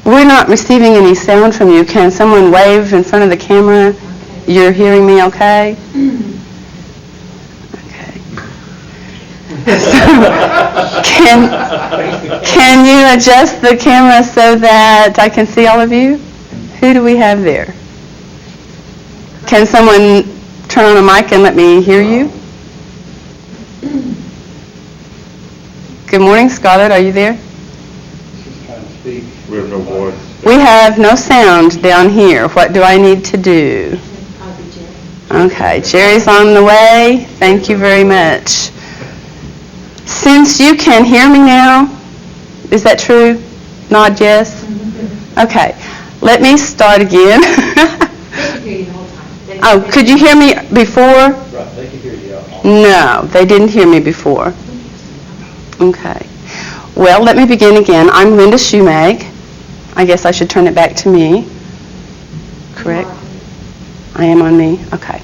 We're not receiving any sound from you. Can someone wave in front of the camera? Okay. You're hearing me okay? Okay. Can you adjust the camera so that I can see all of you? Who do we have there? Can someone turn on a mic and let me hear you? Good morning, Scarlett. Are you there? She's trying to speak. We have no voice. We have no sound down here. What do I need to do? Probably Jerry. Okay, Jerry's on the way. Thank you very much. Since you can hear me now, is that true? Nod yes? Okay, let me start again. They could hear you the whole time. Oh, could you hear me before? Right, they can hear you. No, they didn't hear me before. Okay. Well, let me begin again. I'm Linda Shoemag. I guess I should turn it back to me. Correct? I am on me? Okay.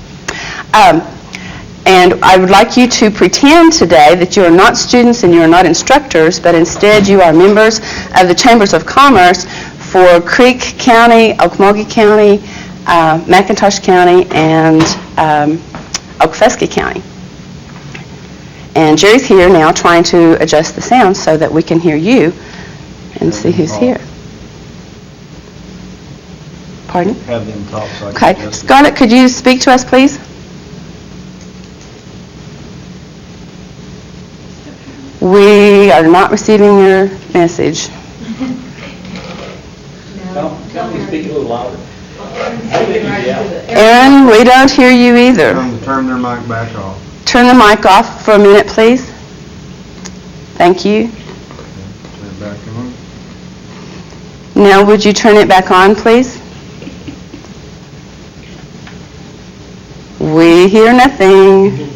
And I would like you to pretend today that you are not students and you are not instructors, but instead you are members of the Chambers of Commerce for Creek County, Okmulgee County, McIntosh County, and Okfuskie County. And Jerry's here now trying to adjust the sound so that we can hear you and see who's here. Pardon? Have them talk so I can Okay. adjust it. Scarlett, could you speak to us, please? We are not receiving your message. Tell me to speak a little louder. Aaron, we don't hear you either. Turn their mic back off. Turn the mic off for a minute, please. Thank you. Turn it back on. Now, would you turn it back on, please? We hear nothing.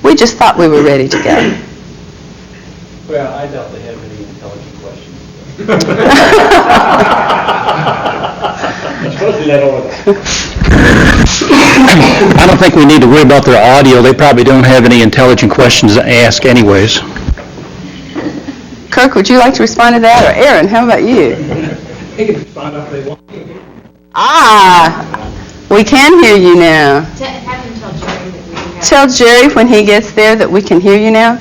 We just thought we were ready to go. Well, I doubt they have any intelligent questions. Supposed to be that over I don't think we need to worry about their audio. They probably don't have any intelligent questions to ask anyways. Kirk, would you like to respond to that? Or Aaron, how about you? They can respond if they want. We can hear you now. Have them tell Jerry that we have. Tell Jerry when he gets there that we can hear you now.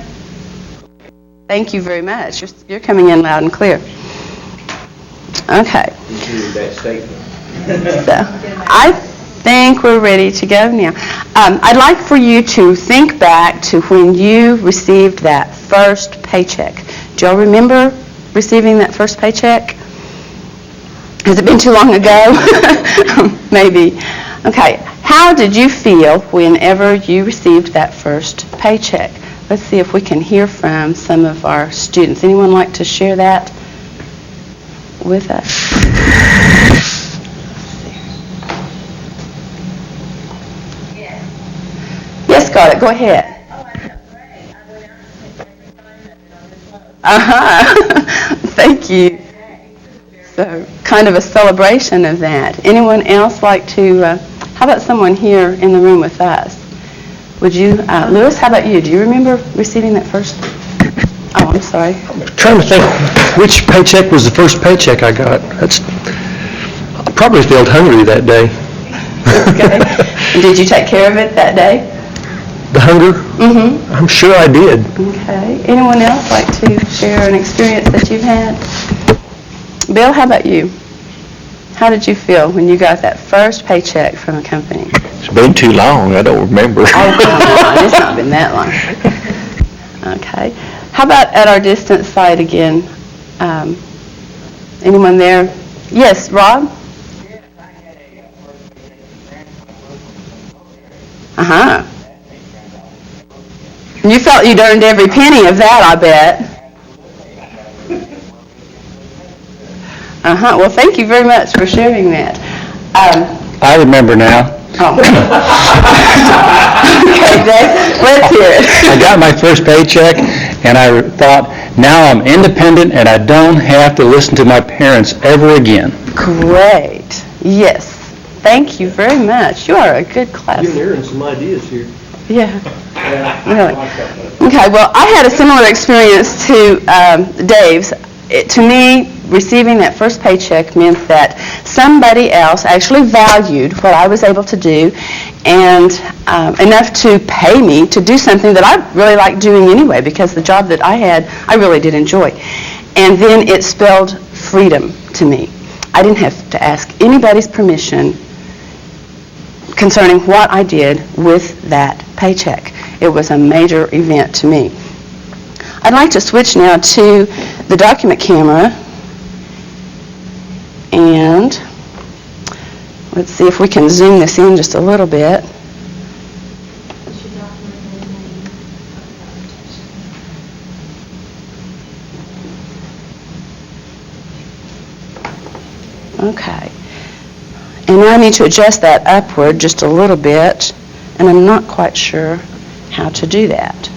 Thank you very much. You're coming in loud and clear. Okay. Consider that statement. So, I think we're ready to go now. I'd like for you to think back to when you received that first paycheck. Do y'all remember receiving that first paycheck? Has it been too long ago? Maybe. Okay. How did you feel whenever you received that first paycheck? Let's see if we can hear from some of our students. Anyone like to share that with us? Yes, Scarlett, go ahead. Thank you. So, kind of a celebration of that. Anyone else like to, how about someone here in the room with us? Would you, Lewis, how about you? Do you remember receiving that first? Oh, I'm sorry. I'm trying to think which paycheck was the first paycheck I got. I probably felt hungry that day. Okay. And did you take care of it that day? The hunger? Mm-hmm. I'm sure I did. Okay. Anyone else like to share an experience that you've had? Bill, how about you? How did you feel when you got that first paycheck from a company? It's been too long. I don't remember. Oh, come on. It's not been that long. Okay. How about at our distance side again? Anyone there? Yes, Rob? Uh-huh. You felt you'd earned every penny of that, I bet. Uh-huh. Well, thank you very much for sharing that. I remember now. Oh. Okay, Dave, let's hear it. I got my first paycheck, and I thought, now I'm independent, and I don't have to listen to my parents ever again. Great. Yes. Thank you very much. You are a good class. You're hearing some ideas here. Yeah. Yeah, Really? I like that. Okay, well, I had a similar experience to Dave's. To me, receiving that first paycheck meant that somebody else actually valued what I was able to do and enough to pay me to do something that I really liked doing anyway, because the job that I had, I really did enjoy. And then it spelled freedom to me. I didn't have to ask anybody's permission concerning what I did with that paycheck. It was a major event to me. I'd like to switch now to the document camera, and let's see if we can zoom this in just a little bit. Okay. And now I need to adjust that upward just a little bit, and I'm not quite sure how to do that.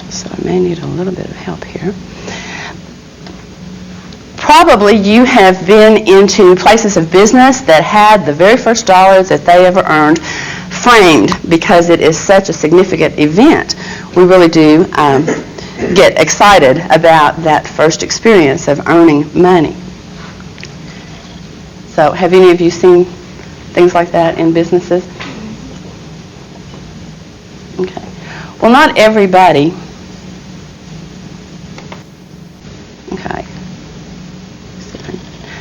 So I may need a little bit of help here. Probably you have been into places of business that had the very first dollars that they ever earned framed, because it is such a significant event. We really do get excited about that first experience of earning money. So have any of you seen things like that in businesses? Okay. Well, not everybody. Okay.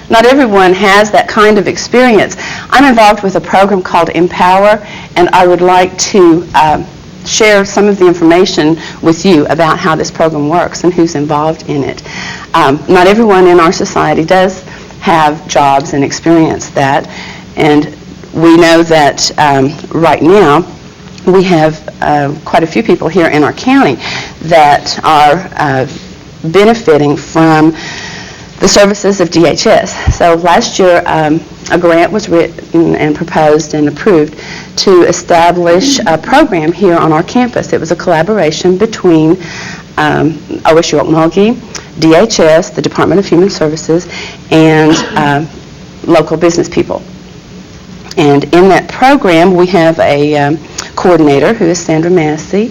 Not everyone has that kind of experience. I'm involved with a program called Empower, and I would like to share some of the information with you about how this program works and who's involved in it. Not everyone in our society does have jobs and experience that, and we know that right now we have quite a few people here in our county that are benefiting from the services of DHS. So last year a grant was written and proposed and approved to establish a program here on our campus. It was a collaboration between OSU Okmulgee, DHS, the Department of Human Services, and local business people. And in that program, we have a coordinator, who is Sandra Massey,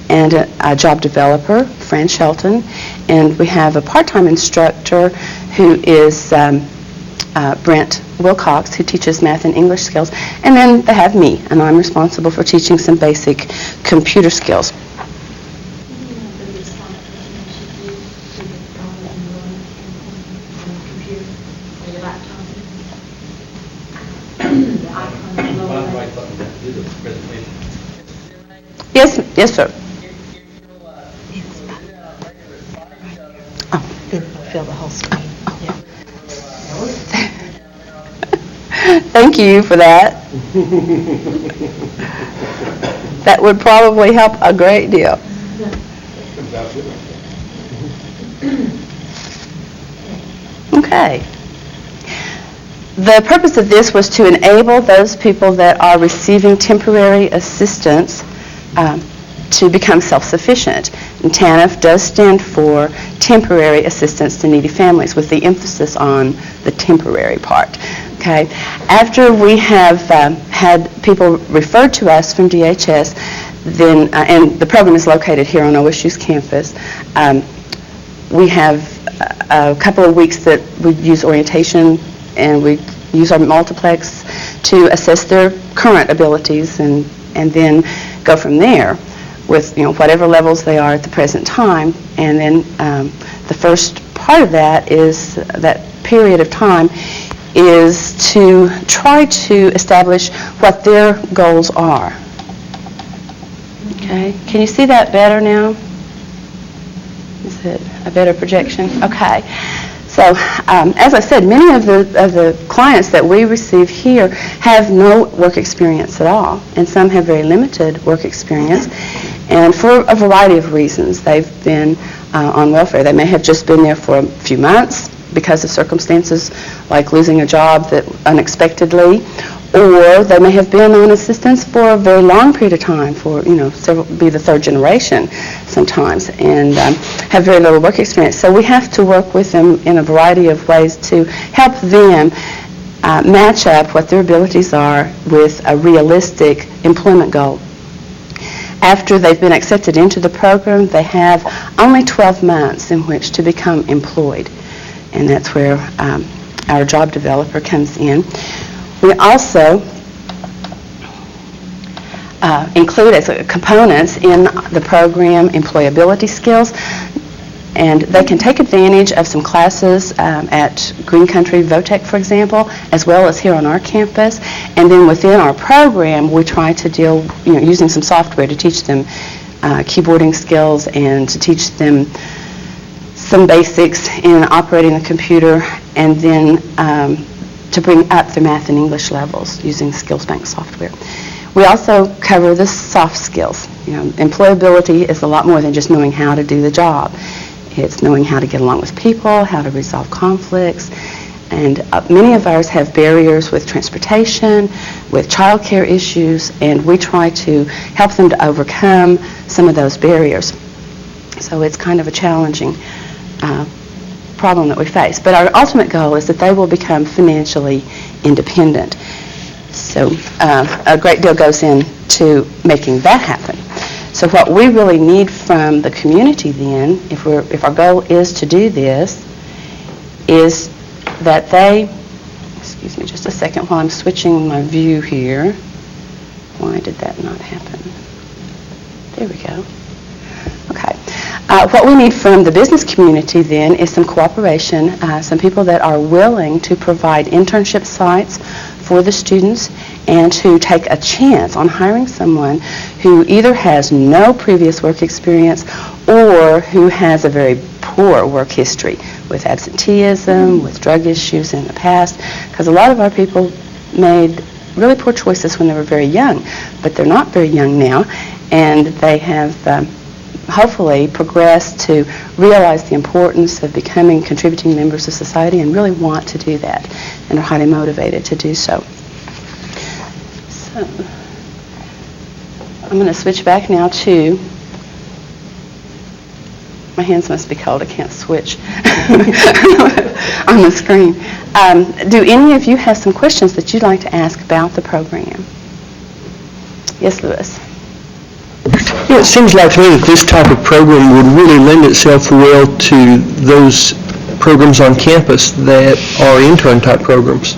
and a job developer, Fran Shelton, and we have a part-time instructor who is Brent Wilcox, who teaches math and English skills, and then they have me, and I'm responsible for teaching some basic computer skills. Yes, sir. Fill the whole screen. Thank you for that. That would probably help a great deal. Okay. The purpose of this was to enable those people that are receiving temporary assistance to become self-sufficient. And TANF does stand for Temporary Assistance to Needy Families, with the emphasis on the temporary part. Okay. After we have had people referred to us from DHS, then and the program is located here on OSU's campus, we have a couple of weeks that we use orientation, and we use our multiplex to assess their current abilities, and then go from there with whatever levels they are at the present time. And then the first part of that is that period of time is to try to establish what their goals are. Okay, can you see that better now? Is it a better projection? Okay. So, as I said, many of the clients that we receive here have no work experience at all, and some have very limited work experience, and for a variety of reasons. They've been on welfare. They may have just been there for a few months because of circumstances like losing a job that unexpectedly, or they may have been on assistance for a very long period of time, for be the third generation sometimes, and have very little work experience. So we have to work with them in a variety of ways to help them match up what their abilities are with a realistic employment goal. After they've been accepted into the program, they have only 12 months in which to become employed. and that's where our job developer comes in. We also include as components in the program employability skills, and they can take advantage of some classes at Green Country Votech, for example, as well as here on our campus. And then within our program, we try to deal, using some software to teach them keyboarding skills and to teach them some basics in operating the computer, and then to bring up their math and English levels using Skills Bank software. We also cover the soft skills. Employability is a lot more than just knowing how to do the job. It's knowing how to get along with people, how to resolve conflicts, and many of ours have barriers with transportation, with childcare issues, and we try to help them to overcome some of those barriers. So it's kind of a challenging problem that we face. But our ultimate goal is that they will become financially independent. So a great deal goes into making that happen. So what we really need from the community then, if our goal is to do this, is that they, excuse me just a second while I'm switching my view here. Why did that not happen? There we go. Okay. What we need from the business community then is some cooperation, some people that are willing to provide internship sites for the students and to take a chance on hiring someone who either has no previous work experience or who has a very poor work history with absenteeism, with drug issues in the past, because a lot of our people made really poor choices when they were very young, but they're not very young now, and they have hopefully progressed to realize the importance of becoming contributing members of society and really want to do that and are highly motivated to do so. So I'm going to switch back now to, my hands must be cold, I can't switch on the screen. Do any of you have some questions that you'd like to ask about the program? Yes, Louis. It seems like to me that this type of program would really lend itself well to those programs on campus that are intern-type programs,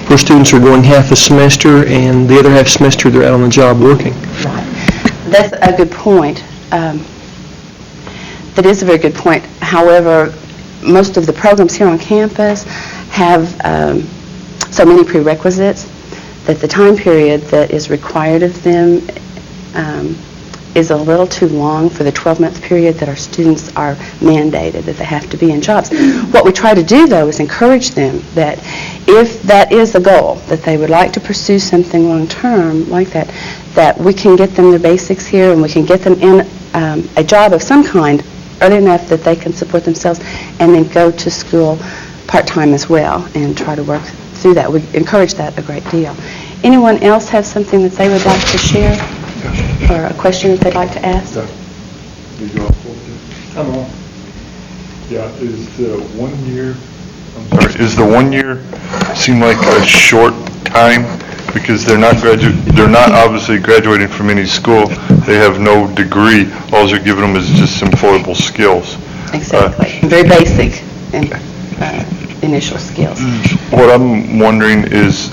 where students are going half a semester and the other half semester they're out on the job working. Right. That's a good point. That is a very good point. However, most of the programs here on campus have so many prerequisites that the time period that is required of them is a little too long for the 12-month period that our students are mandated that they have to be in jobs. What we try to do, though, is encourage them that if that is a goal, that they would like to pursue something long-term like that, that we can get them the basics here and we can get them in a job of some kind early enough that they can support themselves and then go to school part-time as well and try to work through that. We encourage that a great deal. Anyone else have something that they would like to share? Or a question that they'd like to ask? I'm on. Yeah, is the 1 year, is the 1 year seem like a short time? Because they're not obviously graduating from any school. They have no degree. All they're giving them is just employable skills. Exactly. Very basic and initial skills. What I'm wondering is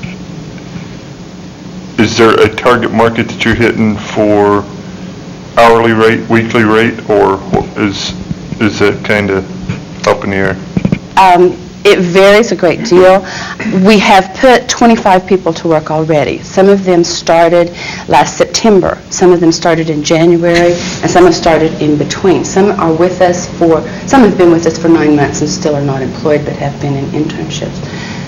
there a target market that you're hitting for hourly rate, weekly rate, or is that kind of up in the air? It varies a great deal. We have put 25 people to work already. Some of them started last September. Some of them started in January, and some have started in between. Some have been with us for 9 months and still are not employed but have been in internships.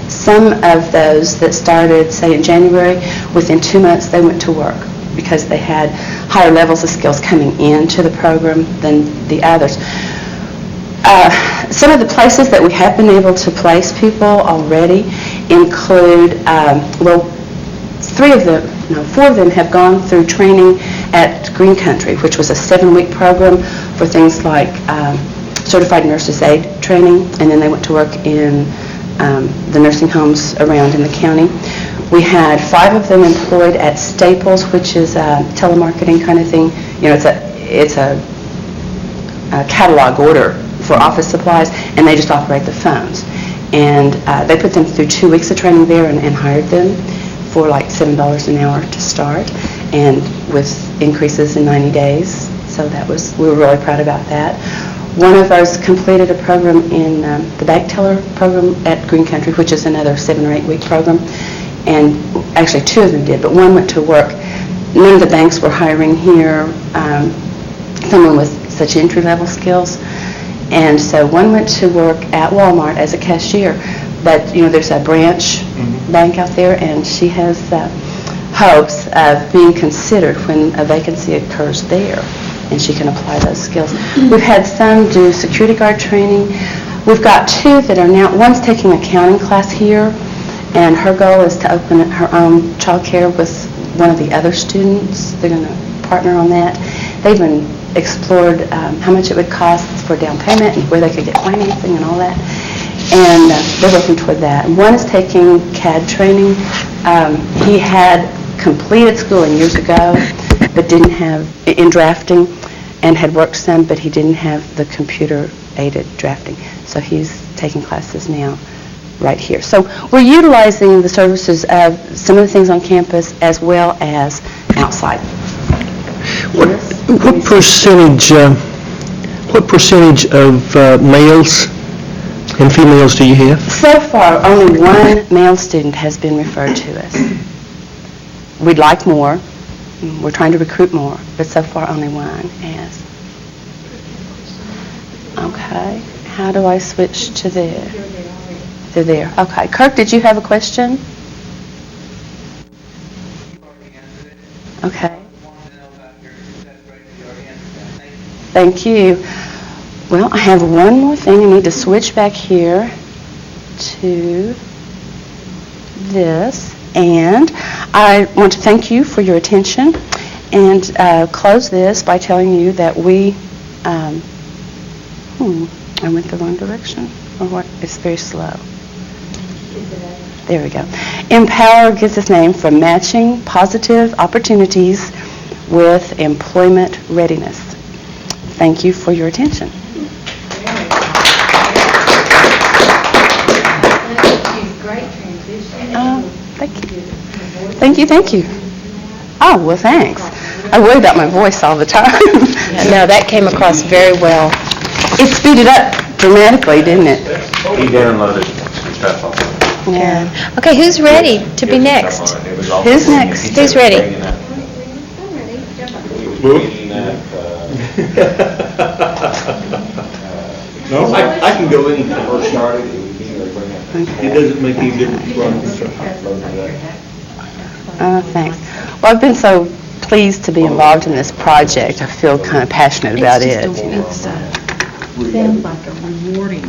Some of those that started, say, in January, within 2 months they went to work because they had higher levels of skills coming into the program than the others. Some of the places that we have been able to place people already include, 4 of them have gone through training at Green Country, which was a 7-week program for things like certified nurse's aide training, and then they went to work in the nursing homes around in the county. We had 5 of them employed at Staples, which is a telemarketing kind of thing. It's a catalog order for office supplies, and they just operate the phones. And they put them through 2 weeks of training there and hired them for like $7 an hour to start, and with increases in 90 days. So we were really proud about that. One of ours completed a program in the bank teller program at Green Country, which is another 7 or 8 week program. And actually 2 of them did, but one went to work. None of the banks were hiring here someone with such entry-level skills. And so one went to work at Walmart as a cashier. But, there's a branch bank out there, and she has hopes of being considered when a vacancy occurs there, and she can apply those skills. We've had some do security guard training. We've got 2 that are now, one's taking accounting class here, and her goal is to open her own child care with one of the other students. They're going to partner on that. They've even explored how much it would cost for down payment and where they could get financing and all that. And they're working toward that. And one is taking CAD training. He had completed schooling years ago, but didn't have, in drafting, and had worked some, but he didn't have the computer-aided drafting. So he's taking classes now right here. So we're utilizing the services of some of the things on campus as well as outside. What percentage of males and females do you have? So far, only one male student has been referred to us. We'd like more. We're trying to recruit more, but so far only one has. Okay. How do I switch to there? They're there. Okay. Kirk, did you have a question? Okay. Thank you. Well, I have one more thing. I need to switch back here to this. And I want to thank you for your attention and close this by telling you that we, I went the wrong direction. Or what? It's very slow. There we go. Empower gets its name from matching positive opportunities with employment readiness. Thank you for your attention. Great transition. Thank you. Thank you. Oh, well, thanks. I worry about my voice all the time. No, that came across very well. It speeded up dramatically, didn't it? He downloaded stuff off. Yeah. Okay, who's ready to be next? Who's next? Who's ready? No, I can go in first started. It doesn't make any difference. Thanks. Well, I've been so pleased to be involved in this project. I feel kind of passionate about it. Sounds like a rewarding.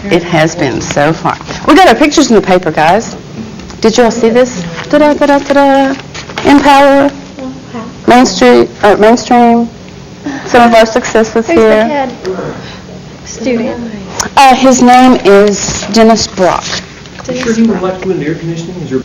It has been so far. We got our pictures in the paper, guys. Did you all see this? Ta-da, ta-da, ta-da. Empower, Mainstream, some of our successes Who's the here. head student? His name is Dennis Brock. Sure he would like to go into air conditioning? Is there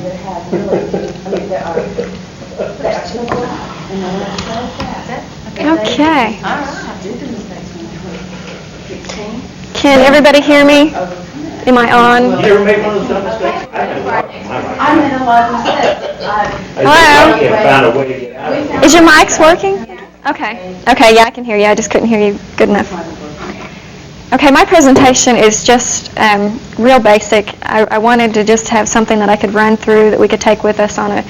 that have really, I mean, that are technical, and no one says that. Okay. All right. Did the mistakes when they were 16. Can everybody hear me? Am I on? You ever make one of those dumb mistakes? I made a lot of mistakes. Hello? I can't find a way to get out of it. Is your mics working? Okay. Okay, yeah, I can hear you. I just couldn't hear you good enough. Okay, my presentation is just real basic. I wanted to just have something that I could run through that we could take with us on a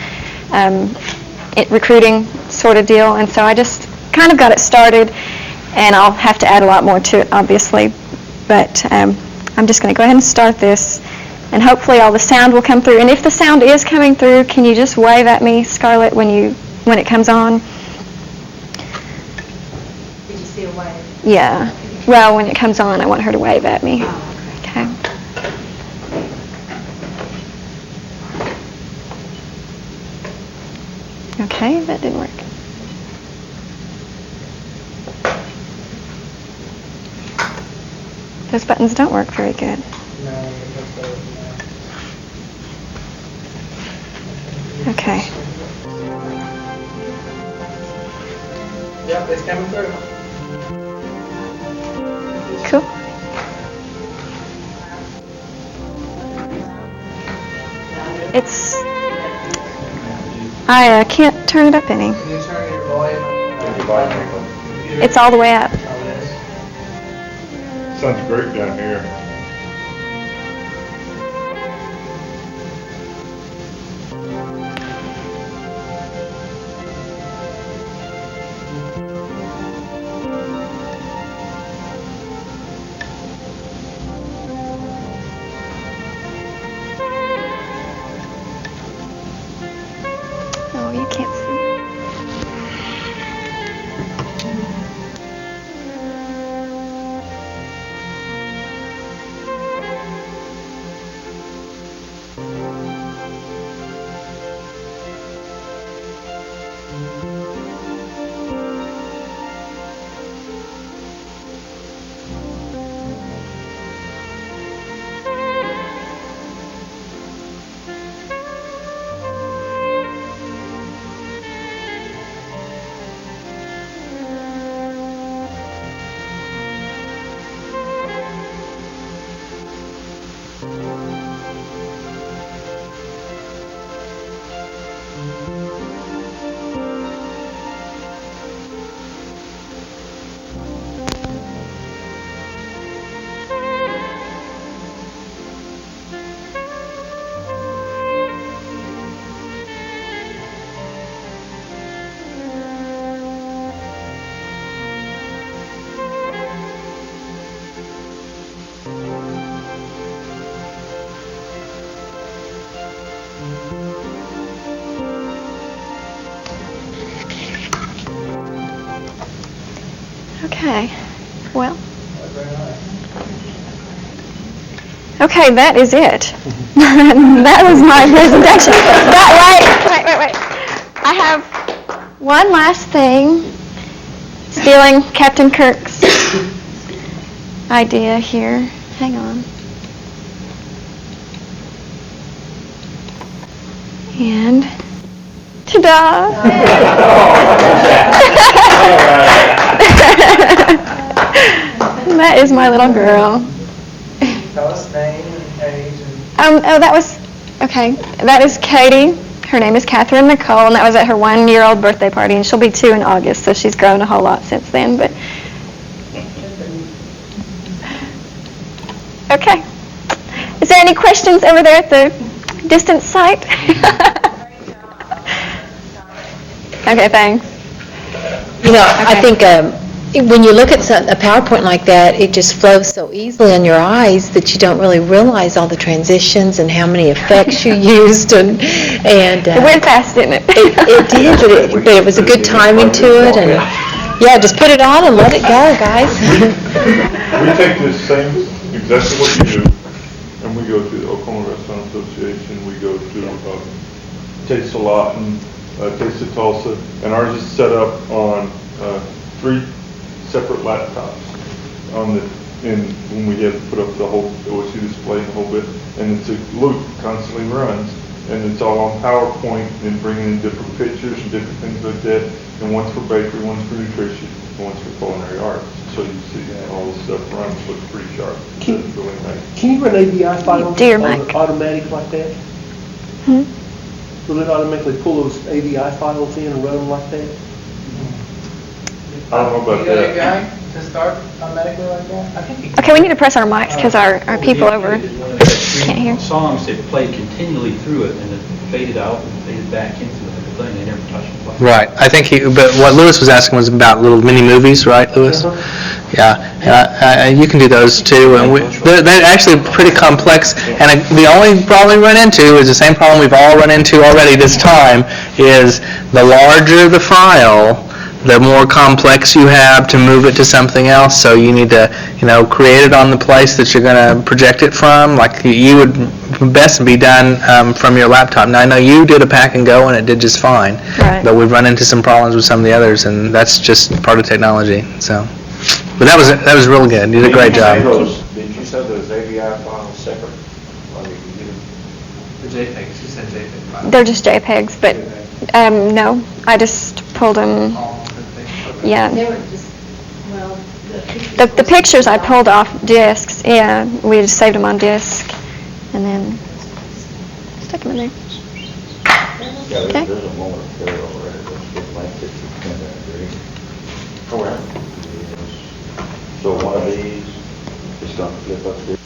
recruiting sort of deal, and so I just kind of got it started, and I'll have to add a lot more to it, obviously, but I'm just going to go ahead and start this, and hopefully all the sound will come through. And if the sound is coming through, can you just wave at me, Scarlett, when it comes on? Did you see a wave? Yeah. Well, when it comes on, I want her to wave at me. Okay. Okay, that didn't work. Those buttons don't work very good. Okay. Yep, it's coming through. Cool. I can't turn it up any. Can you turn your volume up? It's all the way up. Sounds great down here. Oh, you can't see. Okay, well. Okay, that is it. That was my presentation. Wait. I have one last thing, stealing Captain Kirk's idea here. Hang on. And, ta-da! That is my little girl. Tell us name and age and... Okay, that is Katie. Her name is Catherine Nicole, and that was at her 1-year-old birthday party, and she'll be 2 in August, so she's grown a whole lot since then, but... Okay. Is there any questions over there at the distant site? Okay, thanks. You know, I Okay. think when you look at a PowerPoint like that, it just flows so easily on your eyes that you don't really realize all the transitions and how many effects you used, and It went fast, didn't it? it did, but it was a good timing to it, and yeah, just put it on and let it go, guys. We take this same, exactly what you do, and we go to the Oklahoma Restaurant Association, we go to Taste a Lot and Taste of Tulsa, and ours is set up on 3 separate laptops when we have put up the whole OSU display and the whole bit, and it's a loop constantly runs, and it's all on PowerPoint, and bringing in different pictures and different things like that. And one's for bakery, one's for nutrition, and one's for culinary arts. So you see all this stuff runs, looks pretty sharp. Can- It's really nice. Can you run AVI files Dear on Mike. automatic like that? Hmm? Will it automatically pull those AVI files in and run them like that? I don't know about that. to start automatically like that? I think Okay, we need to press our mics because our people over can't hear. Songs that played continually through it and it faded out and faded back into it. Then they never touched the play. Right, I think but what Lewis was asking was about little mini movies, right, Lewis? Yeah, you can do those too, and they're actually pretty complex, and the only problem we run into is the same problem we've all run into already this time, is the larger the file, the more complex you have to move it to something else, so you need to, create it on the place that you're going to project it from, like you would best be done from your laptop. Now, I know you did a pack and go, and it did just fine, Right. but we've run into some problems with some of the others, and that's just part of technology, so. But that was really good, you did a great job. Did you say those AVI files separate? The JPEGs, you said JPEG files. They're just JPEGs, but no, I just pulled them. Yeah. They were just, well, The pictures I pulled off discs, yeah, we just saved them on disc, and then stuck them in there. Yeah, Okay. there's a moment of care over it. Let's get like 50% agree. Correct. So one of these is going to flip up here.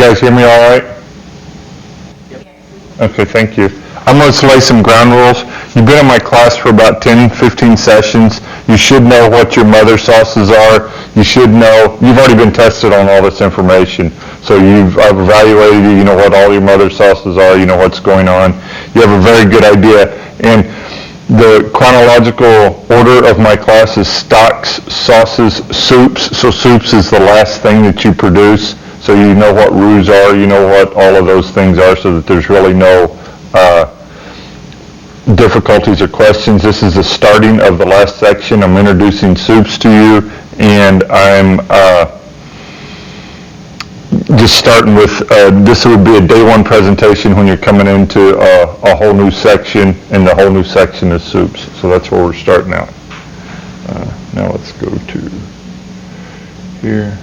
guys hear me all right? Okay, thank you. I'm going to lay some ground rules. You've been in my class for about 10, 15 sessions. You should know what your mother sauces are. You should know, you've already been tested on all this information. So I've evaluated you, you know what all your mother sauces are, you know what's going on. You have a very good idea. And the chronological order of my class is stocks, sauces, soups. So soups is the last thing that you produce. So you know what roux are, you know what all of those things are, so that there's really no difficulties or questions. This is the starting of the last section. I'm introducing soups to you, and I'm just starting with, this would be a day one presentation when you're coming into a whole new section, and the whole new section is soups. So that's where we're starting out. Now let's go to here.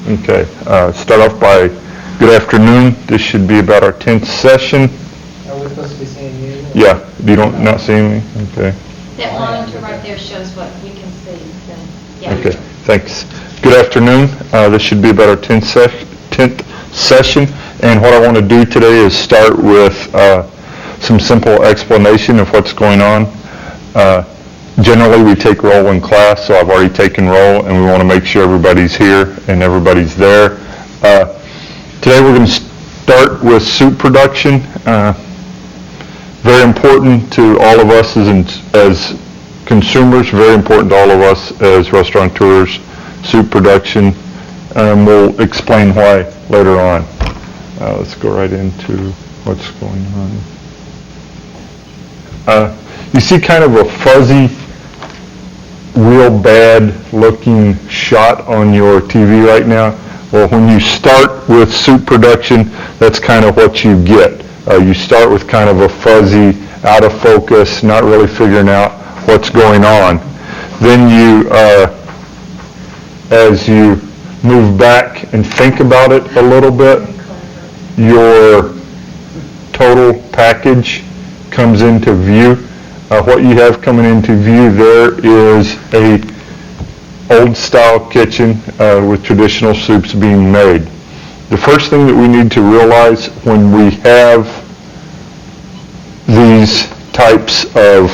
Okay, start off by good afternoon. This should be about our 10th session. Are we supposed to be seeing you? Yeah, you don't not seeing me? Okay. That monitor right there shows what we can see, so, yeah. Okay, thanks. Good afternoon. This should be about our 10th session, and what I want to do today is start with some simple explanation of what's going on. Generally, we take roll in class, so I've already taken roll, and we want to make sure everybody's here and everybody's there. Today we're going to start with soup production. Very important to all of us as consumers, very important to all of us as restaurateurs, soup production. We'll explain why later on. Let's go right into what's going on. You see kind of a fuzzy, real bad looking shot on your TV right now. Well, when you start with soup production, that's kind of what you get. You start with kind of a fuzzy, out of focus, not really figuring out what's going on. Then you, as you move back and think about it a little bit, your total package comes into view. What you have coming into view there is a old style kitchen with traditional soups being made. The first thing that we need to realize when we have these types of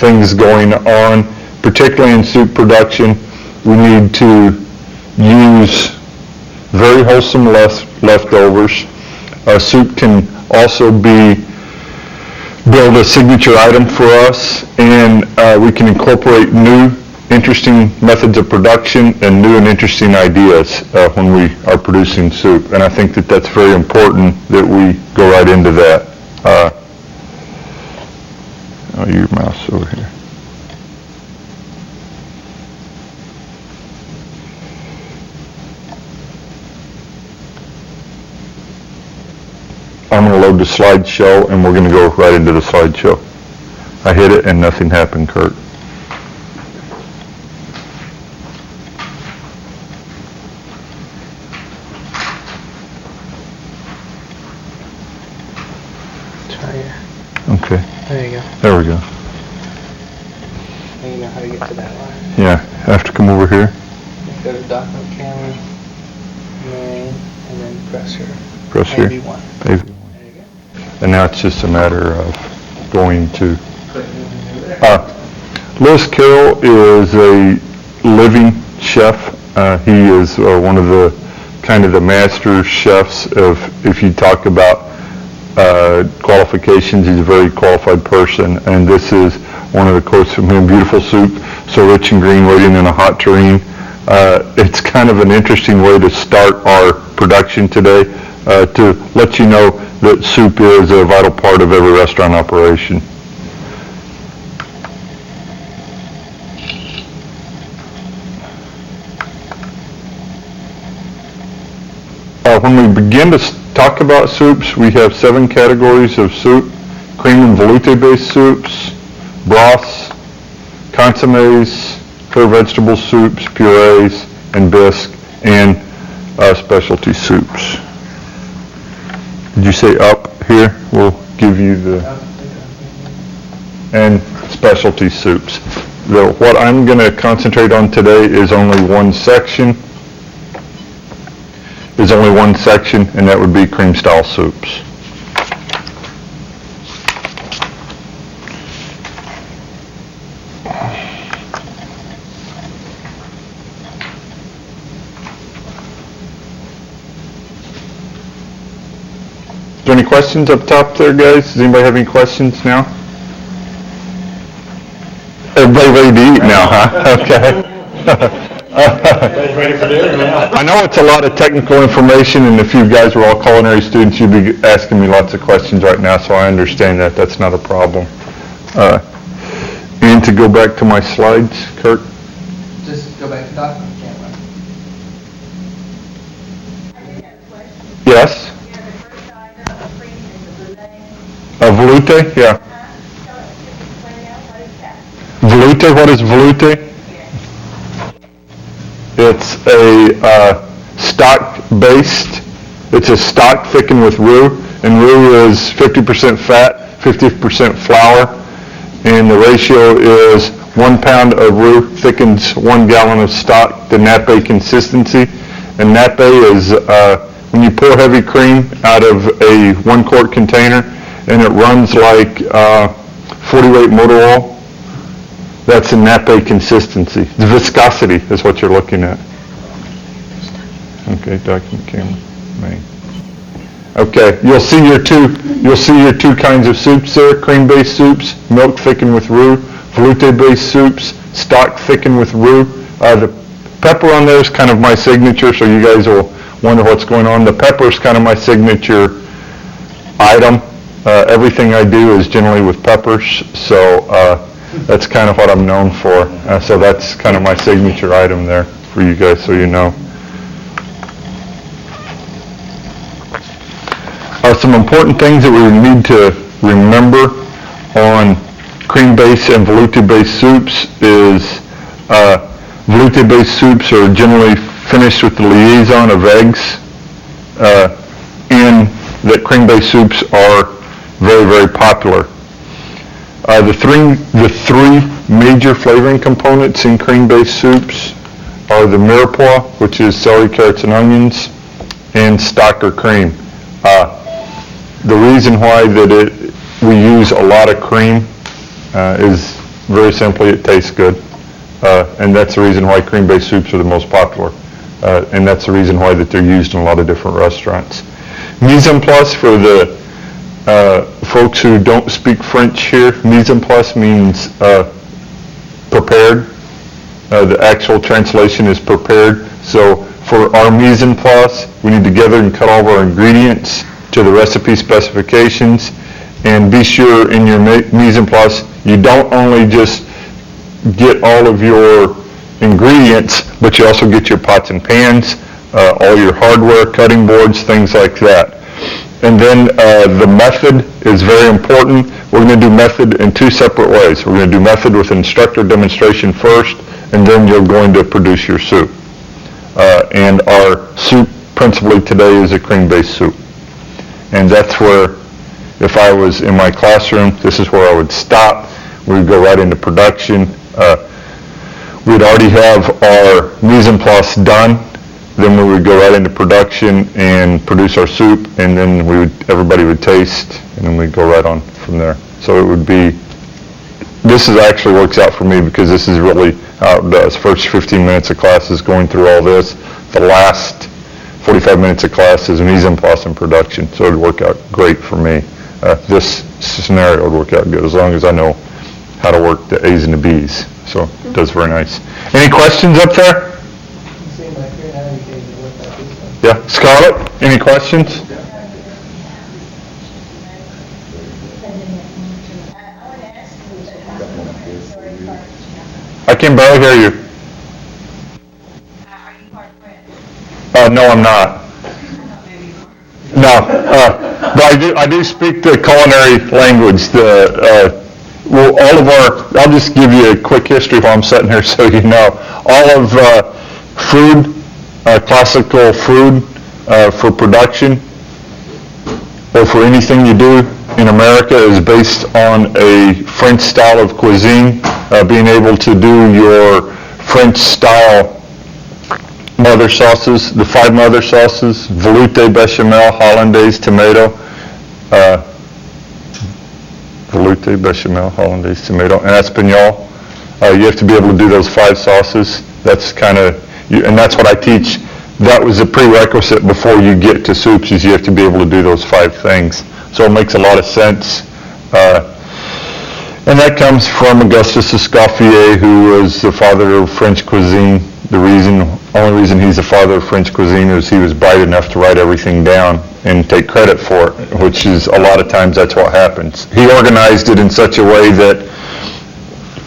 things going on, particularly in soup production, we need to use very wholesome leftovers. Soup can also build a signature item for us, and we can incorporate new interesting methods of production and new and interesting ideas when we are producing soup. And I think that that's very important that we go right into that. Your mouse over here. I'm going to load the slideshow, and we're going to go right into the slideshow. I hit it, and nothing happened, Kurt. It's right here. Okay, There you go. there we go. Now you know how to get to that line. Yeah, I have to come over here. Go to document camera, main, and then press here. Press here. AV1. There There you go. And now it's just a matter of going to... Lewis Carroll is a living chef. He is one of the kind of the master chefs of, if you talk about qualifications, he's a very qualified person, and this is one of the quotes from him: beautiful soup, so rich and green, waiting in a hot tureen. It's kind of an interesting way to start our production today, to let you know that soup is a vital part of every restaurant operation. When we begin to talk about soups, we have 7 categories of soup: cream and velouté-based soups, broths, consommes, clear vegetable soups, purees, and bisque, and specialty soups. Did you say up here? We'll give you the... and specialty soups. What I'm going to concentrate on today is only one section, and that would be cream-style soups. Is there any questions up top there, guys? Does anybody have any questions now? Everybody ready to eat now, huh? Okay. Ready for dinner now? I know it's a lot of technical information, and if you guys were all culinary students, you'd be asking me lots of questions right now, so I understand that. That's not a problem. And to go back to my slides, Kurt? Just go back to Dr. Cameron. Yes? Veloute, yeah. Veloute, what is veloute? It's a stock-based, it's a stock thickened with roux, and roux is 50% fat, 50% flour, and the ratio is 1 pound of roux thickens 1 gallon of stock to nappe consistency. And nappe is when you pour heavy cream out of a 1 quart container and it runs like 40-weight motor oil. That's a nappe consistency. The viscosity is what you're looking at. Okay, document camera, main. Okay, you'll see your two kinds of soups there: cream-based soups, milk thickened with roux; veloute-based soups, stock thickened with roux. The pepper on there is kind of my signature, so you guys will wonder what's going on. The pepper is kind of my signature item. Everything I do is generally with peppers, so that's kind of what I'm known for. So that's kind of my signature item there for you guys, so you know. Some important things that we need to remember on cream-based and veloute-based soups is veloute-based soups are generally finished with the liaison of eggs, and that cream-based soups are very, very popular. The three major flavoring components in cream-based soups are the mirepoix, which is celery, carrots, and onions, and stock or cream. The reason why we use a lot of cream is very simply it tastes good, and that's the reason why cream-based soups are the most popular, and that's the reason why that they're used in a lot of different restaurants. Mise en place, for the folks who don't speak French here, mise en place means prepared. The actual translation is prepared. So for our mise en place, we need to gather and cut all of our ingredients to the recipe specifications, and be sure in your mise en place you don't only just get all of your ingredients, but you also get your pots and pans, all your hardware, cutting boards, things like that. And then the method is very important. We're going to do method in two separate ways. We're going to do method with instructor demonstration first, and then you're going to produce your soup. And our soup principally today is a cream-based soup. And that's where, if I was in my classroom, this is where I would stop. We'd go right into production. We'd already have our mise en place done. Then we would go right into production and produce our soup, and then everybody would taste, and then we'd go right on from there. So it would be, this actually works out for me because this is really how it does. First 15 minutes of class is going through all this. The last 45 minutes of class is mise en place and production, so it would work out great for me. This scenario would work out good as long as I know how to work the A's and the B's. So it does very nice. Any questions up there? Seems like you're not educated to work like this one. Yeah, Scarlett, any questions? I can barely hear you. No, I'm not. No, but I do speak the culinary language. I'll just give you a quick history while I'm sitting here so you know. All of food, classical food for production, or for anything you do in America is based on a French style of cuisine, being able to do your French style mother sauces, the 5 mother sauces, velouté, bechamel, hollandaise, tomato, velouté, bechamel, hollandaise, tomato, and espanol. You have to be able to do those 5 sauces. That's kind of, and that's what I teach. That was a prerequisite before you get to soups, is you have to be able to do those 5 things. So it makes a lot of sense. And that comes from Augustus Escoffier, who was the father of French cuisine. The only reason he's the father of French cuisine is he was bright enough to write everything down and take credit for it, which is a lot of times that's what happens. He organized it in such a way that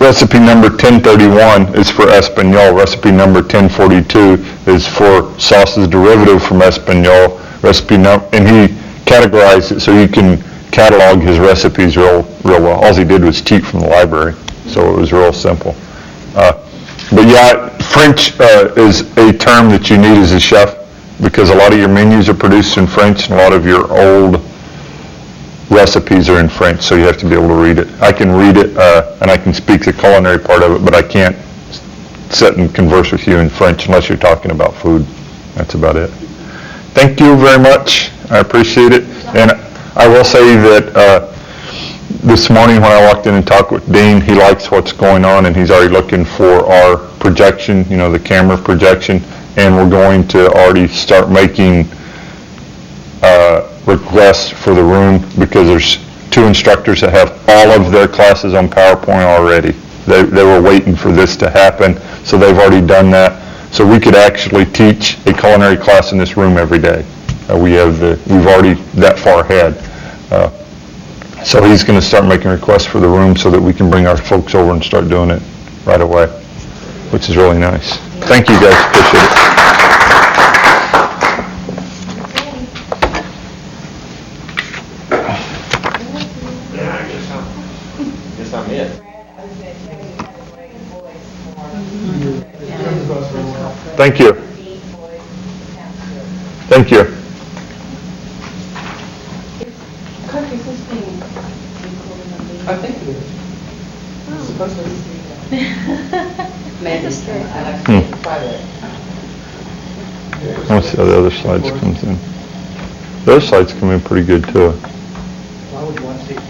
recipe number 1031 is for Espanol, recipe number 1042 is for sauces derivative from Espanol, and he categorized it so you can catalog his recipes real well. All he did was cheat from the library, so it was real simple. But yeah, French is a term that you need as a chef, because a lot of your menus are produced in French and a lot of your old recipes are in French, so you have to be able to read it. I can read it and I can speak the culinary part of it, but I can't sit and converse with you in French unless you're talking about food. That's about it. Thank you very much. I appreciate it. And I will say that this morning when I walked in and talked with Dean, he likes what's going on and he's already looking for our projection, the camera projection, and we're going to already start making requests for the room, because there's 2 instructors that have all of their classes on PowerPoint already. They were waiting for this to happen, so they've already done that. So we could actually teach a culinary class in this room every day. We've already that far ahead. So he's going to start making requests for the room so that we can bring our folks over and start doing it right away, which is really nice. Thank you guys, appreciate it. Guess I'm it. Thank you. Thank you. I think it is. It's supposed to be. Maybe. Let's see how the other slides comes in. The other slides come in pretty good too. Why would you want to see 5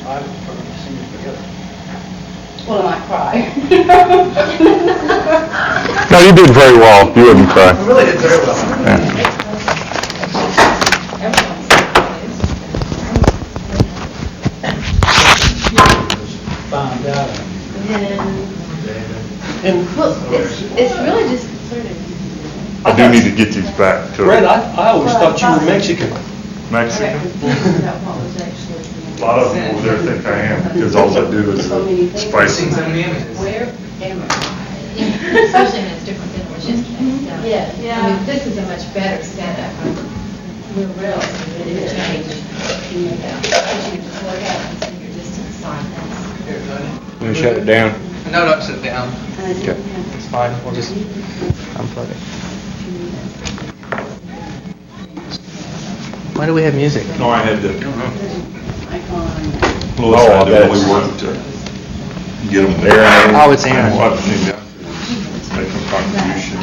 singers together? Well, I might cry. No, you did very well. You wouldn't cry. I really did very well. Yeah. Find out. Well, it's really just concerning. I do need to get these back to Brett, I always thought you were Mexican. Mexican. A lot of them over there think I am, because all I do is spicy. Where am I? Especially when it's different than it was yesterday. So, Yeah. I mean, this is a much better setup. We're really ready to change. Because you just look out and see your distance sign. Let me shut it down. No, don't sit down. Okay. It's fine, we'll just unplug it. Why do we have music? No, I had to. Oh, I had to that's- really work to get them there. Oh, it's Aaron. We'll have to clean down, make a contribution.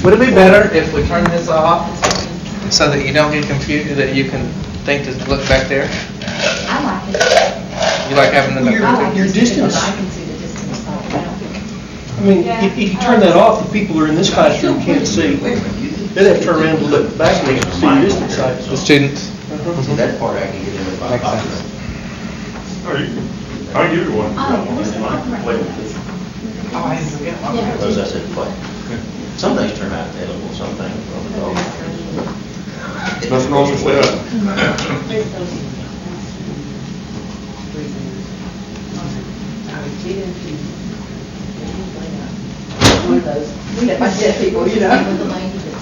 Would it be better if we turn this off so that you don't get confused, that you can think to look back there? I like it. You like having them I back like there? Your to see it, distance. but I can see the distance. So I don't think I mean, if you turn that off, the people who are in this classroom can't see. They'd have to turn around and look back and see your distance side. The students? That part I can get in about. Makes sense. Oh, I'll give you one. As I said, play. Some things turn out edible, some things probably don't. Nothing wrong with that. One of those, step-by-step people, with the languages.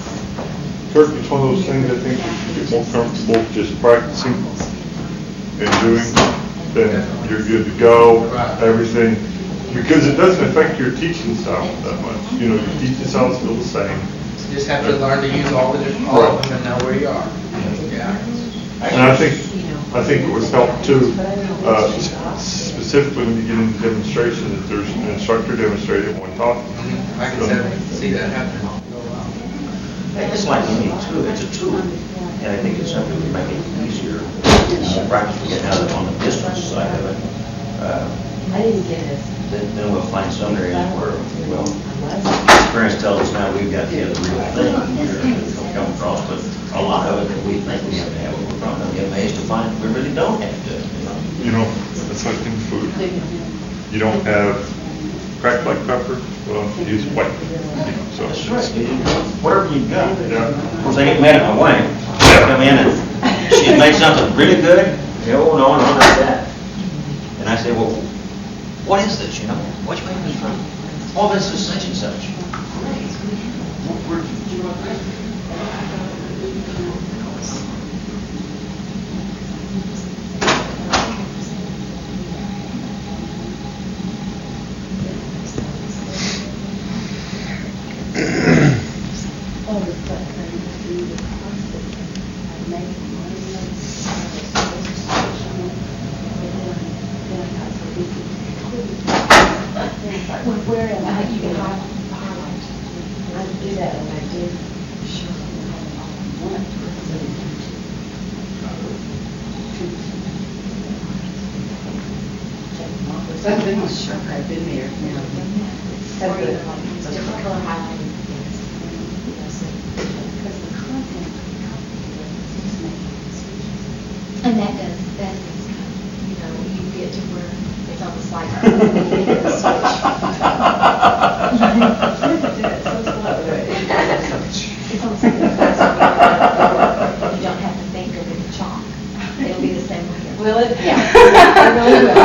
Kirk, it's one of those things I think you should get more comfortable just practicing and doing, then you're good to go, everything. Because it doesn't affect your teaching style that much. Your teaching style is still the same. You just have to learn to use all of them and know where you are. Yeah. And I think it would help too, specifically when you get into demonstration, that there's an instructor demonstrating, one talking. I can see that happening. It's like any tool, it's a tool, and I think it's something that make it easier to practice to get out on the distance side of it. I didn't get it. Then we'll find some areas where, well, experience tells us now we've got the other real thing here to come across, but a lot of it that we think we have to have, we're probably gonna be amazed to find we really don't have to. You know, it's like in food. You don't have cracked black pepper, well, you use white, so. That's right, whatever you've got. Yeah. Of course, I get mad at my wife. She'd come in and she'd make something really good, oh, no, not that. And I say, well, what is this, you know? What you make me from? Oh, this is such and such. Where am I? You can highlight. I do that when I do. Something was sharp up in there now. Different color highlighting. And that does, you know, you get to where it's almost like you hit the switch. It's almost like a fast. You don't have to think of it chalk. It'll be the same way. Will it? Yeah. It really will.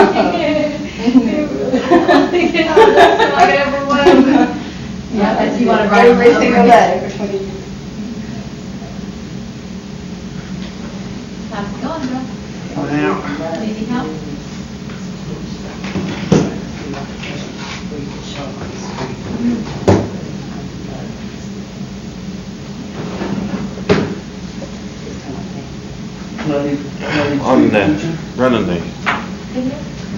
Like it ever was. Yeah, that's, you want to write every single day. How's it going, Bill? Now. Need any help? On the, running the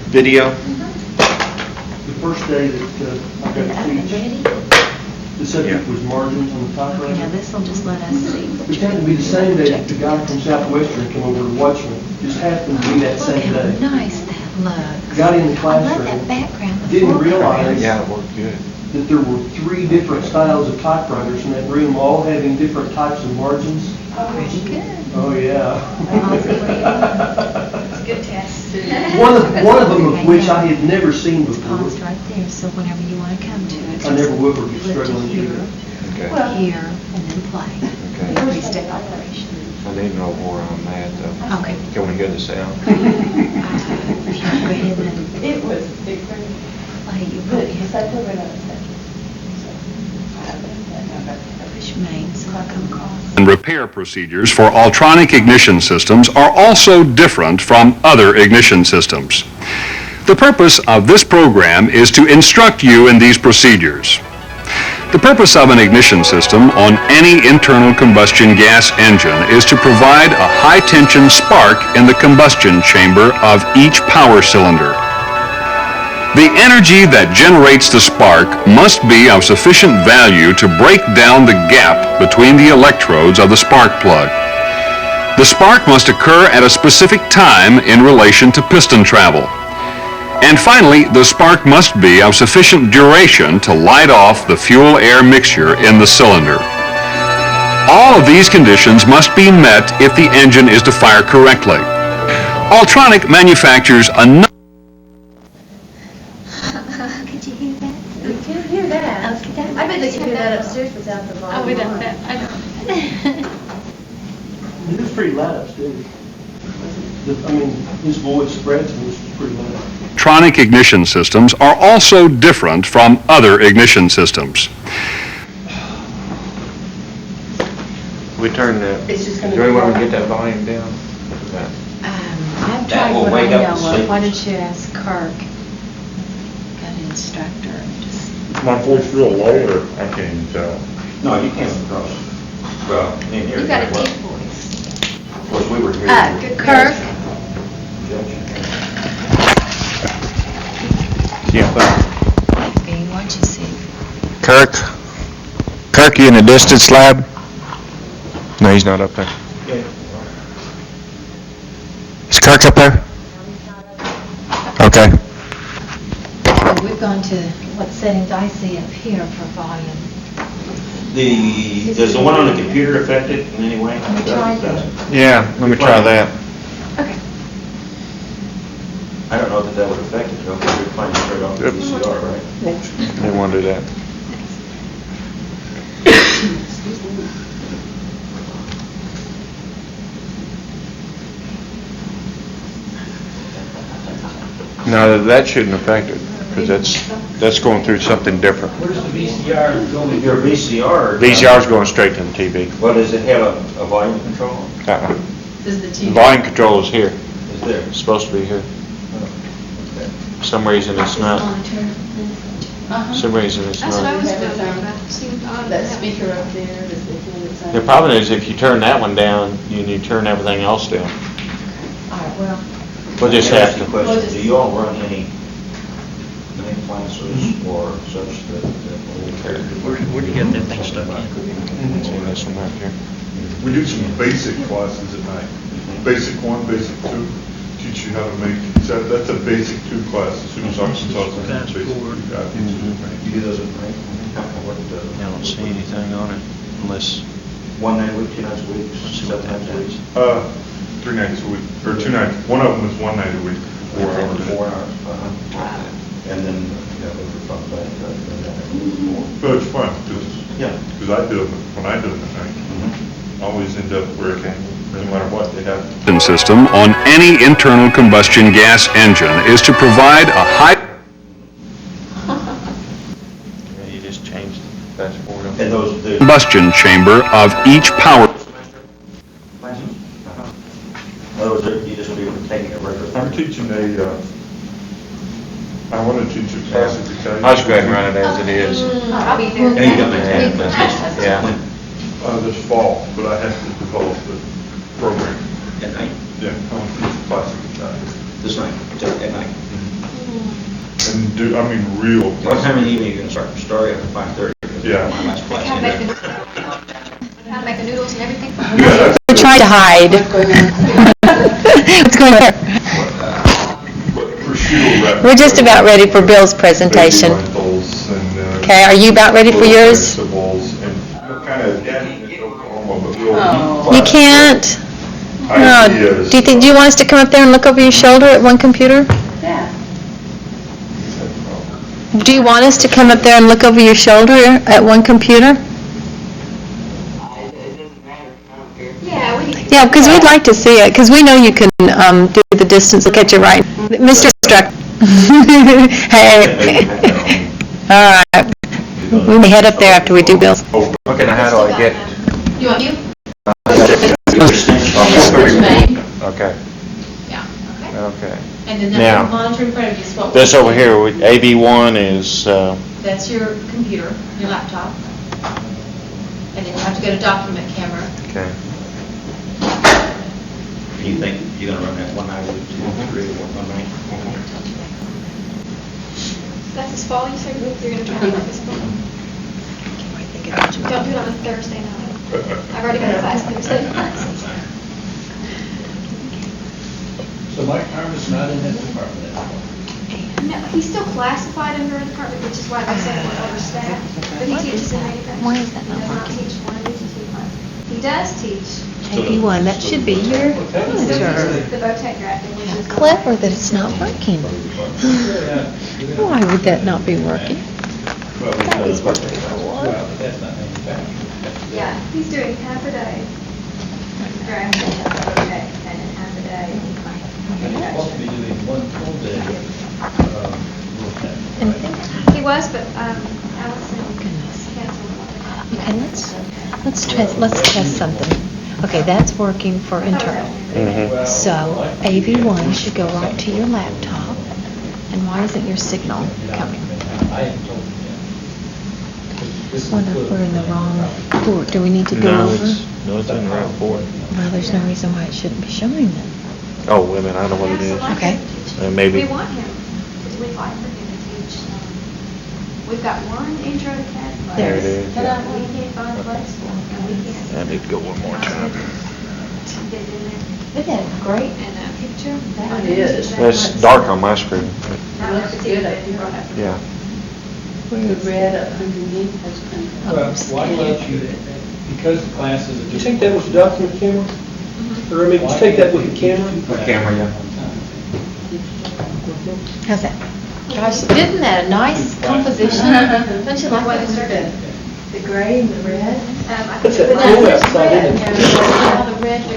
video. The first day that I got to teach, the subject was margins on the typewriter. Now, this will just let us see. It happened to be the same day that the guy from Southwestern came over to watch me. Just happened to be that Look same how day. nice that looks. Got in the I love classroom, that background. the didn't foreground. realize it worked good. that there were 3 different styles of typewriters in that room, all having different types of margins. Pretty good. Oh, yeah. It's a good test. One of them of which I had never seen before. Pause right there, so whenever you want to come to it. I never would have lift it struggling to do here, that. here, and then play. Three-step operation. I need to know where I'm at though. Okay. Can we hear the sound? If you go ahead and It was big. play, you But probably yes, have I to put it on push main so I come across. And repair procedures for ultronic ignition systems are also different from other ignition systems. The purpose of this program is to instruct you in these procedures. The purpose of an ignition system on any internal combustion gas engine is to provide a high-tension spark in the combustion chamber of each power cylinder. The energy that generates the spark must be of sufficient value to break down the gap between the electrodes of the spark plug. The spark must occur at a specific time in relation to piston travel. And finally, the spark must be of sufficient duration to light off the fuel-air mixture in the cylinder. All of these conditions must be met if the engine is to fire correctly. Ultronic manufactures a number Could you hear that? You can hear that. Okay. I bet they can hear that upstairs without the volume. Oh, we don't, on. I don't. It was pretty loud upstairs. I mean, his voice, Brad's voice was pretty loud. Electronic ignition systems are also different from other ignition systems. We turn the, It's just gonna is there any way we be- can get that volume down? I've That tried will what wake I up know the of. sleepers. Why don't you ask Kirk, got an instructor, and just, My voice real low or I can't even tell? No, you can't across. Well, in here. You've got a well, deep voice. Of course, we we were here. Kirk? What'd you see? Kirk, you in the distance lab? No, he's not up there. Is Kirk up there? Okay. We've gone to, what settings I see up here for volume? Does the one on the computer affect it in any way? Let me try that. Yeah, let me try that. Okay. I don't know that would affect it, though, because we're playing straight off the VCR, right? They want to do that. No, that shouldn't affect it, because that's going through something different. Where's the VCR going? Your VCR. VCR's going straight to the TV. Well, does it have a volume control? Uh-uh. Does the The TV? volume control is here. Is there? It's supposed to be here. Okay. For some reason it's not. Uh-huh. For some reason it's That's what I not. was wondering about. Seemed odd. That speaker up there, does it have its own? The problem is if you turn that one down, you turn everything else down. All right, well, We'll just Let me have ask you a to. question. Do you all run any classes or such that Where do you get that thing stuck in? See this one right here. We do some basic classes at night. Basic 1, basic 2, teach you how to make, that's a basic 2 class, as soon as Arkansas is in That's basic cool. 2, you got to teach you to make. you do those at night? I don't see anything on it unless. 1 night a week, 2 nights a week, 7 nights a week? 3 nights a week, or 2 nights, one of them is 1 night a week, 4 hours. 4 hours. And then, those are fun, but But it's fun, yeah. because I do them, when I do them at night, I always end up where I can, no matter what, they have. The system on any internal combustion gas engine is to provide a high You just change the dashboard. And those, combustion chamber of each power. classes? In other words, you just be taking a regular. I'm teaching I want to teach a class at the county. I'll just go ahead and run it as it is. I'll be there. And you got my Yeah. This fall, but I have to develop the program. At night? Yeah, I want to teach a class at the county. This night, at night. And real. What time in the evening are you gonna start? Start at 5:30? Yeah. My last class. How to make how to make the noodles and everything? we're trying to hide. What's going on? For shooter rep. We're just about ready for Bill's presentation. Baby lentils and, Okay, are you about ready for little yours? Vegetables and kind of in Oklahoma, but real You classic can't? No. ideas. Do you want us to come up there and look over your shoulder at one computer? Yeah. Do you want us to come up there and look over your shoulder at one computer? Yeah, we can. Yeah, because we'd like to see it, because we know you can do the distance, look at your right. Mr. Struck. Hey. All right. We may head up there after we do Bill's. Okay, now how do I get? You want you? Okay, Yeah. okay. And then Now, that monitor in front of you is what. This over here, AV1 is, That's your computer, your laptop. And then you have to go to document camera. okay. You think you're gonna run that 1 night a week, 2, 3, or 1 night? That's this fall, you said you're going to try to do this fall? Don't do it on a Thursday night. I've already got a class Thursday night. So Mike Carmen's not in that department anymore? No, he's still classified under a department, which is why I said we're overstaffed, but he teaches in manufacturing. Why is that He not does not working? teach one of these 2 months. He does teach AV1, that should be your He still monitor. teaches the Botech graphic, which How is. clever that it's not working. Why would that not be working? That was working for a while. Well, that's not manufacturing. Yeah, he's doing half a day graphic and Botech, and then half a day He's supposed to be manufacturing. doing 1 full day, And right? He was, but Allison Goodness. canceled. Okay, let's test something. Okay, that's working for internal. So AV1 should go right to your laptop. And why isn't your signal coming? I haven't told him yet. This Wonder if we're in the wrong port. Do we need to go No, over? it's in route 4. Well, there's no reason why it shouldn't be showing then. Oh, wait a minute, I know what it is. Okay. Maybe. We want him, because we'd like for him to teach. We've got one intro to CAD class. There it is, But yeah. we can't find a place for him, and we can't. I need to go one more time. Get it in there. Isn't that great? And a picture. that It is. It's dark on my screen. That looks good up here. Yeah. The red up underneath has been. Well, why don't you, because the classes are You just. take that with the document camera? Or, I mean, just take that with the camera? Camera, yeah. How's that? Gosh, isn't that a nice composition? Don't you like that? The gray and the red. That's that cool outside, isn't it? How the red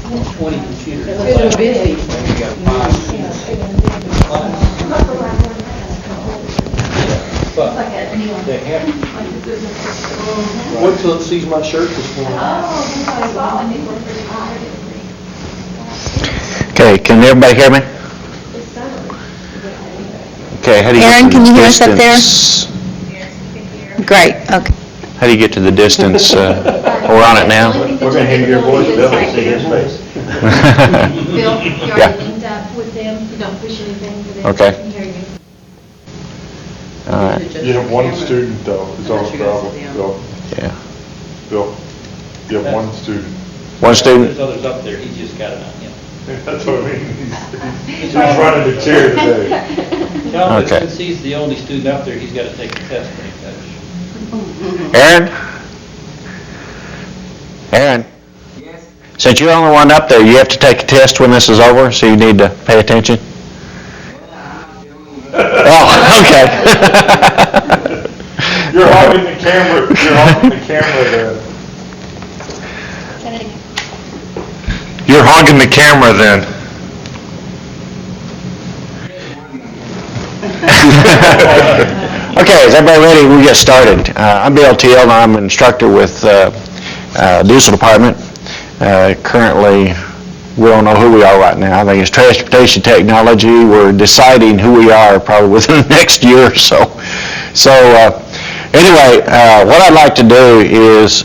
comes 20 computers. It's a little busy. You got 5 But they have, Wait till it sees my shirt this morning. Okay, can everybody hear me? Okay, how do you get Aaron, to can the you hear us up there? distance? Great, okay. How do you get to the distance? We're on it now? We're gonna hear your voice, Bill, and see his face. Bill, you Yeah. already linked up with them, you don't push anything for them. Okay. They can hear you. All right, You have one student though, is all the problem, Bill. yeah. Bill, you have one student. One student? There's others up there, he just got it on him. That's what I mean. He's running the chair today. Tell him that Okay. since he's the only student up there, he's got to take the test when he finishes. Aaron? Aaron? Yes? Since you're the only one up there, you have to take a test when this is over, so you need to pay attention? Oh, okay. You're hogging the camera then. You're hogging the camera then. Okay, is everybody ready? We'll get started. I'm Bill Teal, and I'm an instructor with Diesel Department. Currently, we don't know who we are right now. I think it's transportation technology. We're deciding who we are probably within the next year or so. So anyway, what I'd like to do is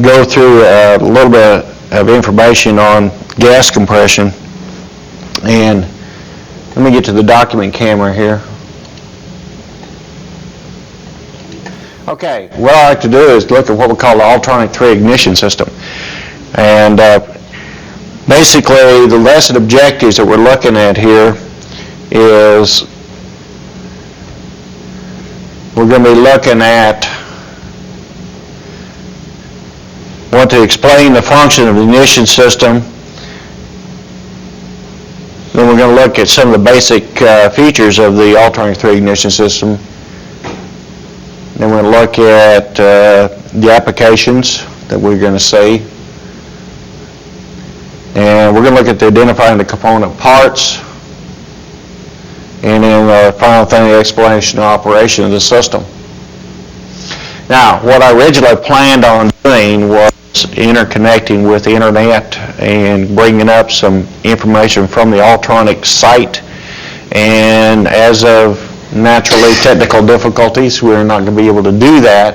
go through a little bit of information on gas compression. And let me get to the document camera here. Okay, what I like to do is look at what we call the Alternating 3 ignition system. And basically, the lesson objectives that we're looking at here is we're going to be looking at, want to explain the function of the ignition system. Then we're going to look at some of the basic features of the Alternating 3 ignition system. Then we're going to look at the applications that we're going to see. And we're going to look at identifying the component parts. And then the final thing, the explanation and operation of the system. Now, what I originally planned on doing was interconnecting with the internet and bringing up some information from the Alternating site. And as of naturally technical difficulties, we're not going to be able to do that.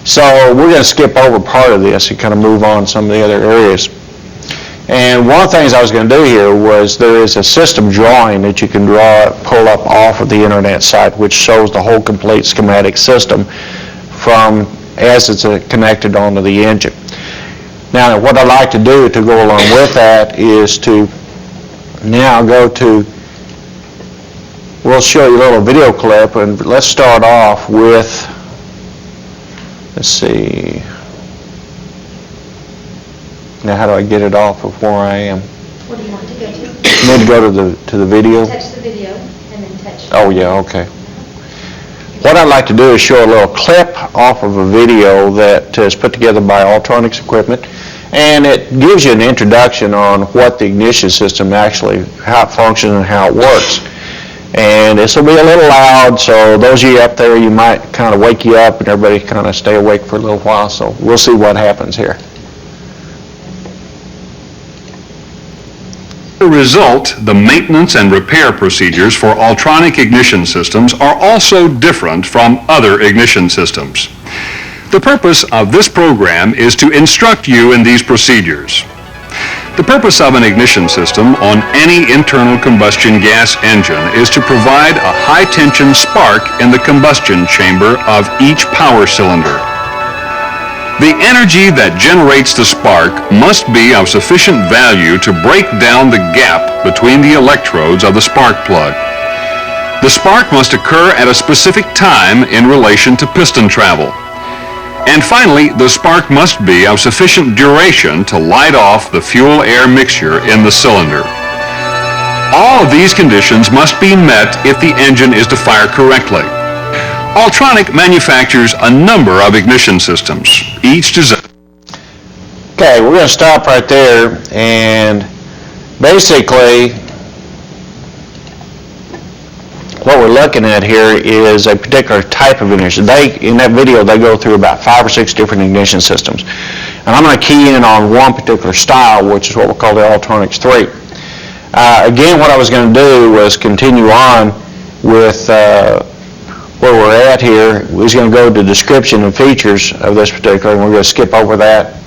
So we're going to skip over part of this and kind of move on to some of the other areas. And one of the things I was going to do here was there is a system drawing that you can pull up off of the internet site, which shows the whole complete schematic system from as it's connected onto the engine. Now, what I'd like to do to go along with that is to now go to, we'll show you a little video clip, and let's start off with, let's see, now how do I get it off of where I am? What do you want to go to? I need to go to the video. Touch the video and then touch. Oh, yeah, okay. What I'd like to do is show a little clip off of a video that is put together by Alternating Equipment, and it gives you an introduction on what the ignition system actually, how it functions and how it works. And this will be a little loud, so those of you up there, you might kind of wake you up and everybody kind of stay awake for a little while, so we'll see what happens here. As a result, the maintenance and repair procedures for Ultronic ignition systems are also different from other ignition systems. The purpose of this program is to instruct you in these procedures. The purpose of an ignition system on any internal combustion gas engine is to provide a high-tension spark in the combustion chamber of each power cylinder. The energy that generates the spark must be of sufficient value to break down the gap between the electrodes of the spark plug. The spark must occur at a specific time in relation to piston travel. And finally, the spark must be of sufficient duration to light off the fuel-air mixture in the cylinder. All of these conditions must be met if the engine is to fire correctly. Ultronic manufactures a number of ignition systems, each designed. Okay, we're going to stop right there, and basically what we're looking at here is a particular type of ignition. In that video, they go through about 5 or 6 different ignition systems. And I'm going to key in on one particular style, which is what we call the Ultronics 3. Again, what I was going to do was continue on with where we're at here. We're going to go to description and features of this particular, and we're going to skip over that,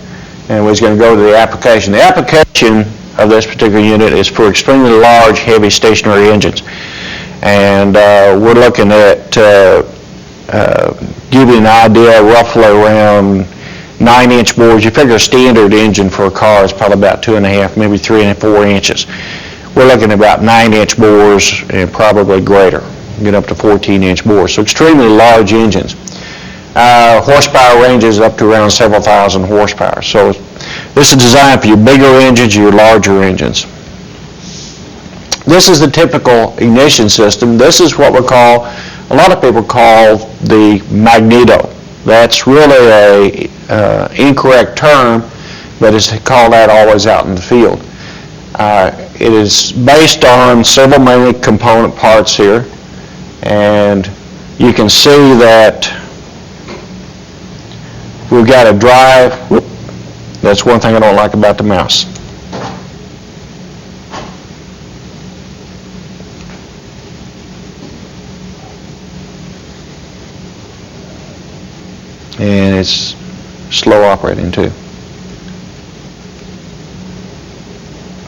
and we're going to go to the application. The application of this particular unit is for extremely large, heavy stationary engines. And we're looking at giving an idea roughly around 9-inch bores. You figure a standard engine for a car is probably about 2.5, maybe 3 and 4 inches. We're looking at about 9-inch bores and probably greater, get up to 14-inch bores. So extremely large engines. Horsepower ranges up to around several thousand horsepower. So this is designed for your bigger engines, your larger engines. This is the typical ignition system. This is what a lot of people call the magneto. That's really a incorrect term, but it's called that always out in the field. It is based on several main component parts here, and you can see that we've got a drive. That's one thing I don't like about the mouse. And it's slow operating too.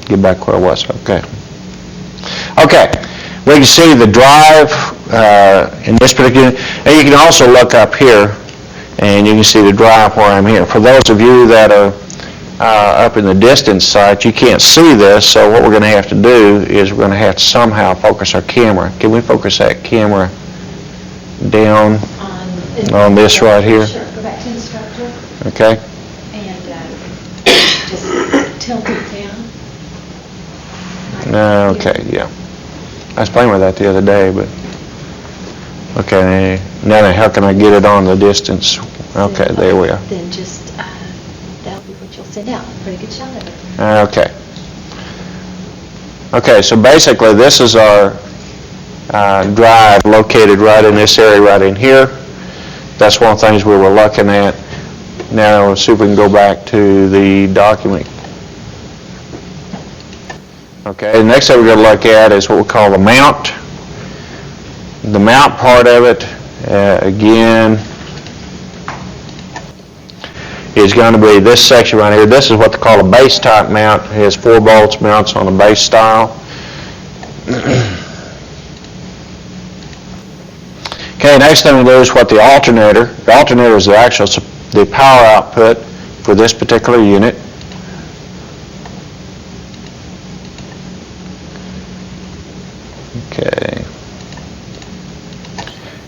Get back where I was. Okay. Okay. We can see the drive in this particular, and you can also look up here, and you can see the drive where I'm here. For those of you that are up in the distance site, you can't see this, so what we're going to have to do is we're going to have to somehow focus our camera. Can we focus that camera down on this right here? Sure, go back to instructor Okay. and just tilt it down. Okay, yeah. I was playing with that the other day, but okay, now how can I get it on the distance? Okay, there we are. Then just, that'll be what you'll send out. Pretty good shot of it. Okay. Okay, so basically this is our drive located right in this area right in here. That's one of the things we were looking at. Now let's see if we can go back to the document. Okay, the next thing we're going to look at is what we call the mount. The mount part of it, again, is going to be this section right here. This is what they call a base type mount. It has 4 bolts mounts on the base style. Okay, next thing we do is what the alternator. The alternator is the power output for this particular unit.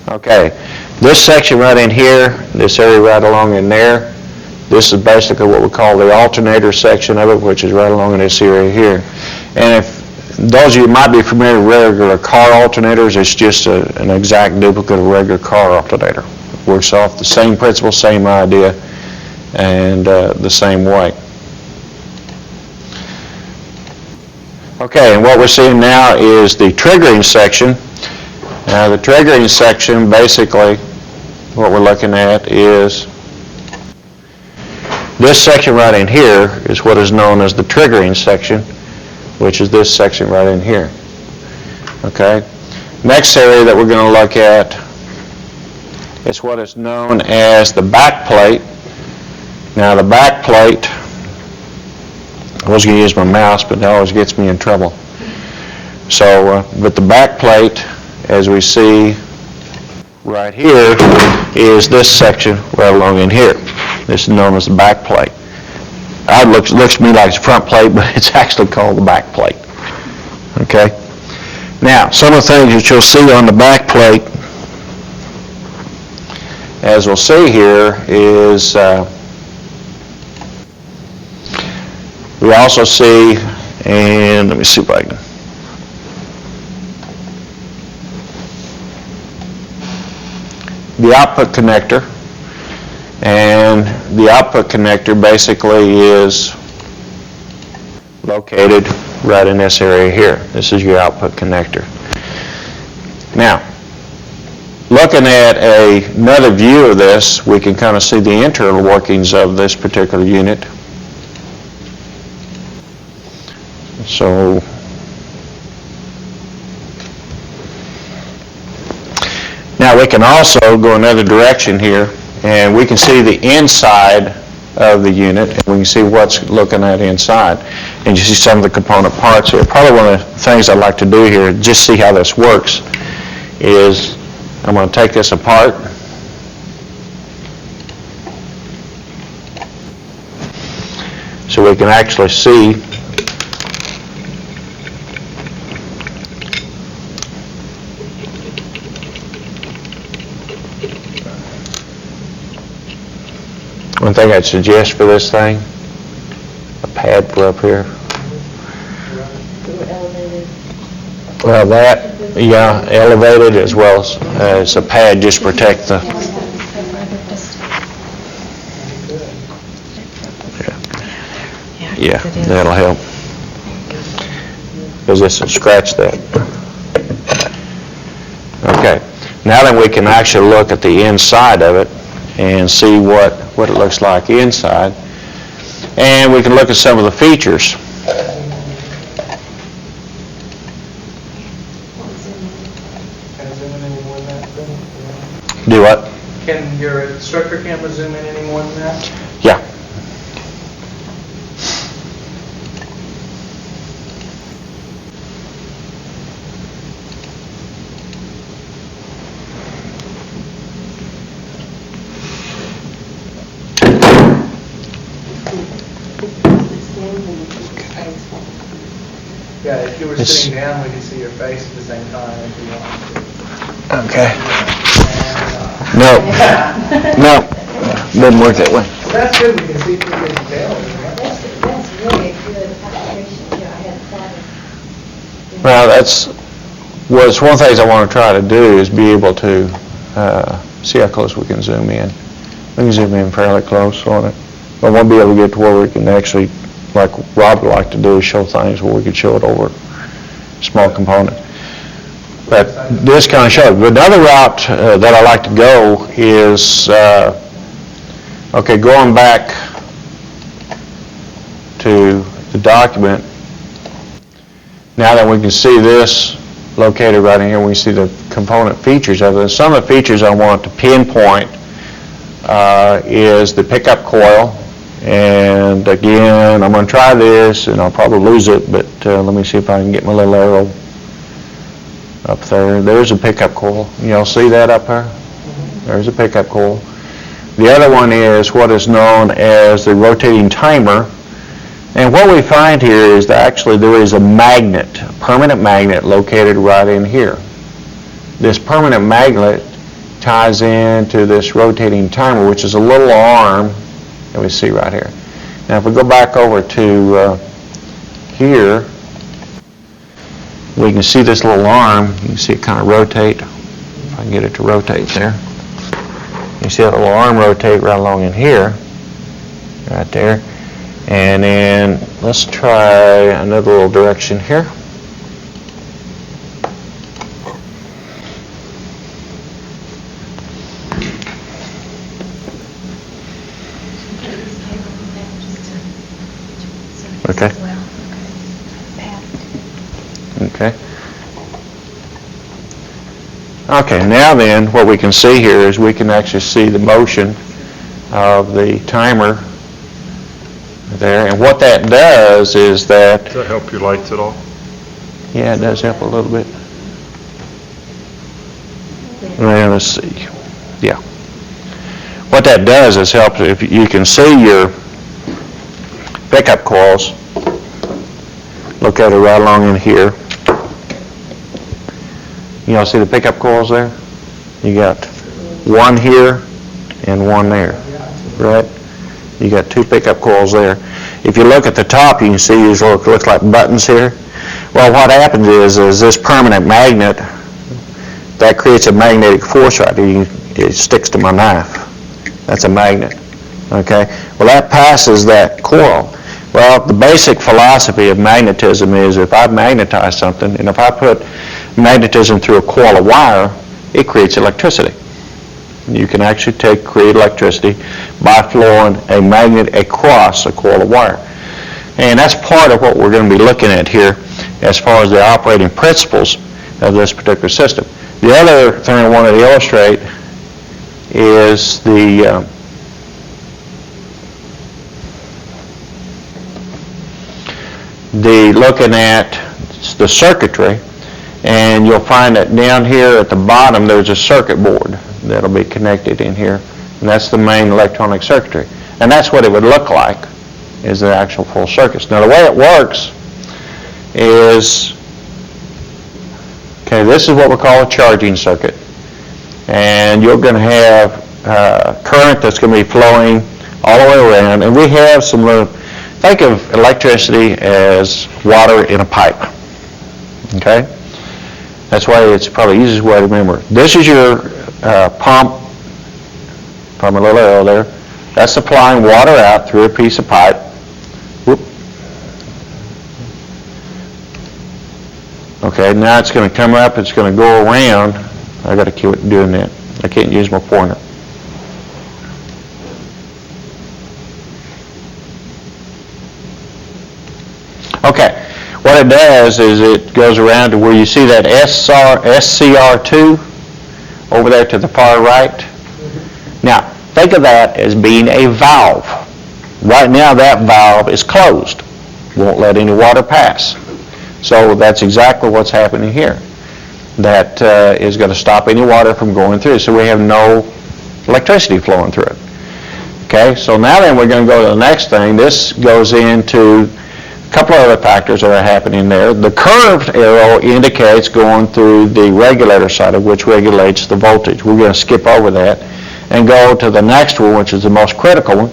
Okay, this section right in here, this area right along in there, this is basically what we call the alternator section of it, which is right along in this area here. And if those of you might be familiar with regular car alternators, it's just an exact duplicate of a regular car alternator. It works off the same principle, same idea, and the same way. Okay, and what we're seeing now is the triggering section. Now the triggering section, basically, what we're looking at is this section right in here is what is known as the triggering section, which is this section right in here. Okay? Next area that we're going to look at is what is known as the back plate. Now the back plate, I was going to use my mouse, but that always gets me in trouble. So, but the back plate, as we see right here, is this section right along in here. This is known as the back plate. It looks to me like it's the front plate, but it's actually called the back plate. Okay? Now, some of the things that you'll see on the back plate, as we'll see here, is we also see, and let me see if I can, the output connector. And the output connector basically is located right in this area here. This is your output connector. Now, looking at another view of this, we can kind of see the internal workings of this particular unit. So, now we can also go another direction here, and we can see the inside of the unit, and we can see what's looking at inside. And you see some of the component parts here. Probably one of the things I'd like to do here, just see how this works, is I'm going to take this apart. So we can actually see one thing I'd suggest for this thing, a pad for up here. Well, that, yeah, elevated as well as a pad just to protect the... Yeah, that'll help. Because this will scratch that. Okay, now then we can actually look at the inside of it and see what it looks like inside. And we can look at some of the features. Do what? Can your instructor camera zoom in any more than that? Yeah. Yeah, if you were sitting down, we could see your face at the same time if you wanted to. Okay. No. No. Doesn't work that way. That's good, we can see through the details. That's really a good application, yeah, I hadn't thought of. Well, it's one of the things I want to try to do is be able to see how close we can zoom in. We can zoom in fairly close on it. But I want to be able to get to where we can actually, like Rob would like to do, show things where we could show it over a small component. But this kind of shows. But another route that I like to go is, okay, going back to the document. Now that we can see this located right in here, we see the component features of it. And some of the features I want to pinpoint is the pickup coil. And again, I'm going to try this, and I'll probably lose it, but let me see if I can get my little arrow up there. There's a pickup coil. Y'all see that up there? There's a pickup coil. The other one is what is known as the rotating timer. And what we find here is that actually there is a magnet, a permanent magnet located right in here. This permanent magnet ties into this rotating timer, which is a little arm that we see right here. Now if we go back over to here, we can see this little arm. You can see it kind of rotate. If I can get it to rotate there. You see that little arm rotate right along in here, right there. And then let's try another little direction here. Okay. Okay? Okay, now then, what we can see here is we can actually see the motion of the timer there. And what that does is that... Does that help your lights at all? Yeah, it does help a little bit. Well, let's see. Yeah. What that does is help, if you can see your pickup coils, located right along in here. You all see the pickup coils there? You got one here and one there, right? You got two pickup coils there. If you look at the top, you can see these looks like buttons here. Well, what happens is this permanent magnet, that creates a magnetic force right there. It sticks to my knife. That's a magnet, okay? Well, that passes that coil. Well, the basic philosophy of magnetism is if I magnetize something, and if I put magnetism through a coil of wire, it creates electricity. You can actually create electricity by flowing a magnet across a coil of wire. And that's part of what we're going to be looking at here as far as the operating principles of this particular system. The other thing I wanted to illustrate is looking at the circuitry, and you'll find that down here at the bottom there's a circuit board that'll be connected in here, and that's the main electronic circuitry. And that's what it would look like, is the actual full circuits. Now the way it works is, okay, this is what we call a charging circuit, and you're going to have current that's going to be flowing all the way around, and we have some little, think of electricity as water in a pipe, okay? That's why it's probably the easiest way to remember. This is your pump, from a little arrow there. That's supplying water out through a piece of pipe. Whoop. Okay, now it's going to come up, it's going to go around. I got to keep doing that. I can't use my pointer. Okay, what it does is it goes around to where you see that SCR2 over there to the far right. Now, think of that as being a valve. Right now that valve is closed. Won't let any water pass. So that's exactly what's happening here. That is going to stop any water from going through. So we have no electricity flowing through it. Okay, so now then we're going to go to the next thing. This goes into a couple of other factors that are happening there. The curved arrow indicates going through the regulator side, of which regulates the voltage. We're going to skip over that and go to the next one, which is the most critical one.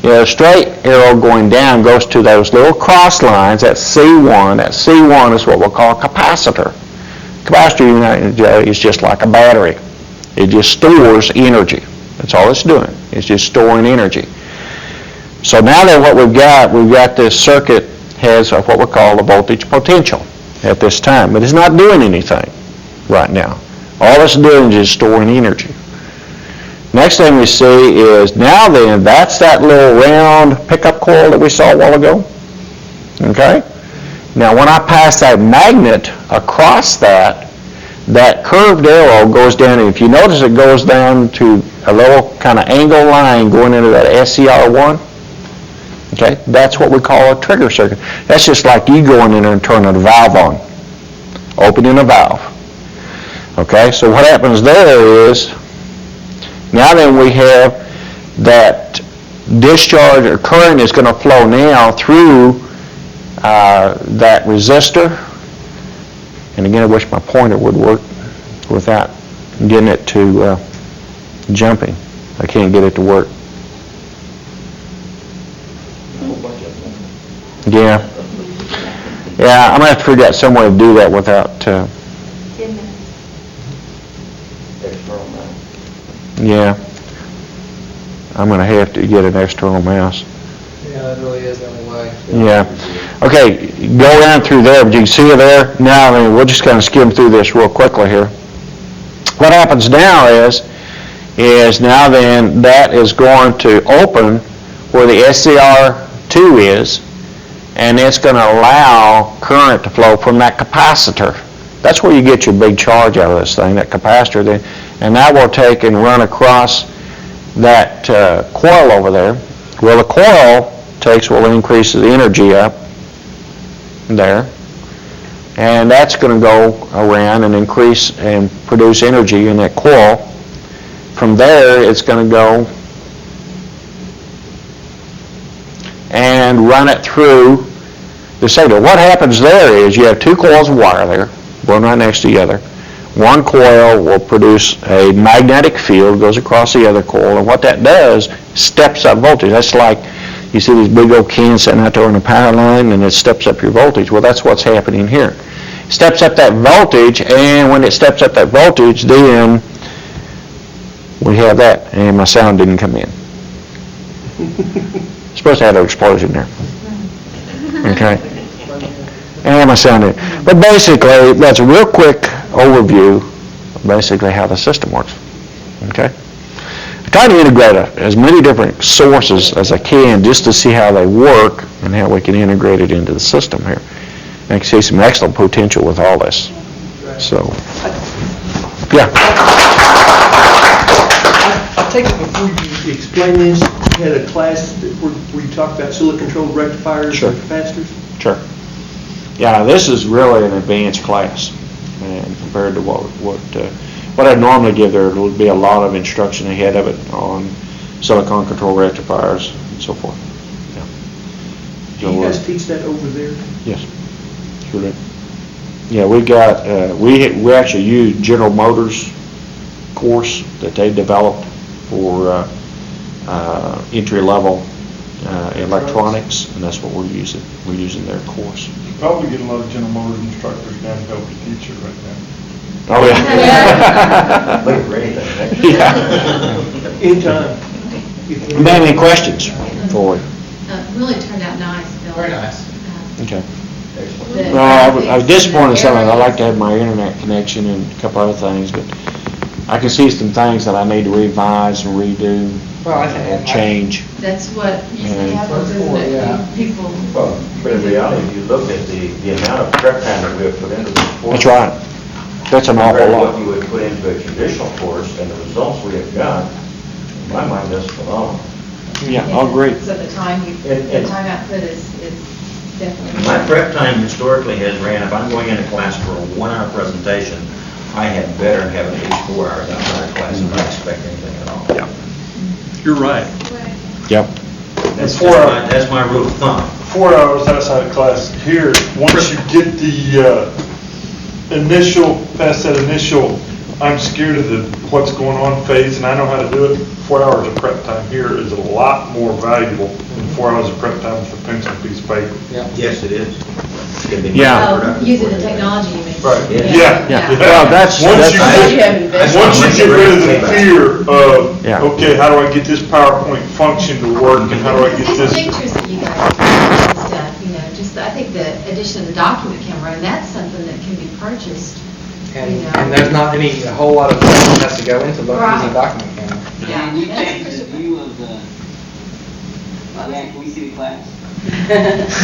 You know, the straight arrow going down goes to those little cross lines, that's C1. That C1 is what we'll call a capacitor. Capacitor is just like a battery. It just stores energy. That's all it's doing. It's just storing energy. So now that what we've got this circuit has what we call the voltage potential at this time, but it's not doing anything right now. All it's doing is storing energy. Next thing we see is now then, that's that little round pickup coil that we saw a while ago. Okay? Now when I pass that magnet across that curved arrow goes down, and if you notice it goes down to a little kind of angle line going into that SCR1. Okay? That's what we call a trigger circuit. That's just like you going in there and turning a valve on. Opening a valve. Okay? So what happens there is, now then we have that discharge or current is going to flow now through that resistor. And again, I wish my pointer would work without getting it to jumping. I can't get it to work. Yeah. Yeah, I'm going to have to figure out some way to do that without... 10 minutes. Yeah. I'm going to have to get an external mouse. Yeah, that really is the only way. Yeah. Okay, go down through there, but you can see it there. Now, I mean, we'll just kind of skim through this real quickly here. What happens now is now then that is going to open where the SCR2 is, and it's going to allow current to flow from that capacitor. That's where you get your big charge out of this thing, that capacitor, and that will take and run across that coil over there. Well, the coil will increase the energy up there, and that's going to go around and increase and produce energy in that coil. From there, it's going to go and run it through the stator. What happens there is you have two coils of wire there, one right next to the other. One coil will produce a magnetic field, goes across the other coil, and what that does, steps up voltage. That's like you see these big old cans sitting out there on the power line, and it steps up your voltage. Well, that's what's happening here. Steps up that voltage, and when it steps up that voltage, then we have that, and my sound didn't come in. Supposed to have an explosion there. Okay? And my sound didn't. But basically, that's a real quick overview of basically how the system works. Okay? I try to integrate as many different sources as I can just to see how they work and how we can integrate it into the system here. And I can see some excellent potential with all this. So, yeah. I take it before you explain this, you had a class where you talked about silicon-controlled rectifiers Sure. and capacitors? Sure. Yeah, this is really an advanced class, and compared to what I normally give. There will be a lot of instruction ahead of it on silicon control rectifiers and so forth. Yeah. Do you guys teach that over there? Yes, sure do. Yeah, we got we actually use General Motors course that they developed for entry level electronics, and that's what we're using. We're using their course. You probably get a lot of General Motors instructors down to help you teach it right now. Oh, yeah. Wait for anything. Yeah. Anytime. Anybody have any questions for you? Really turned out nice, Bill. Very nice. Okay. The- Well, I was disappointed in something. I like to have my internet connection and a couple other things, but I can see some things that I need to revise and redo Well, I think and change. That's what usually Yeah. happens, isn't Yeah. it? People. Well, but in reality, if you look at the amount of prep time that we have put into this course. That's right. That's an awful Compared to lot. what you would put into a traditional course, and the results we have got, in my mind, that's phenomenal. Yeah, I'll agree. So the time the time output is definitely. My prep time historically has ran, if I'm going into class for a 1-hour presentation, I had better have at least 4 hours outside of class and not expect anything at all. Yeah. You're right. Yep. That's my rule of thumb. 4 hours outside of class. Here, once you get the past that initial, I'm scared of what's going on phase, and I know how to do it, 4 hours of prep time here is a lot more valuable than 4 hours of prep time with a pencil and piece of paper. Yes, it is. It's gonna be Yeah. more Oh, productive using for the you. technology, you mean? Right. Yeah. Yeah. Well, that's Once you That's get rid of the fear of, Yeah. okay, how do I get this PowerPoint function to work, and how do I get These this? pictures that you guys have and stuff, I think the addition of the document camera, and that's something that can be purchased, And there's not a whole lot of stuff that has to go into using Right. a document camera. Yeah. Can you change the view of the, can we see the class?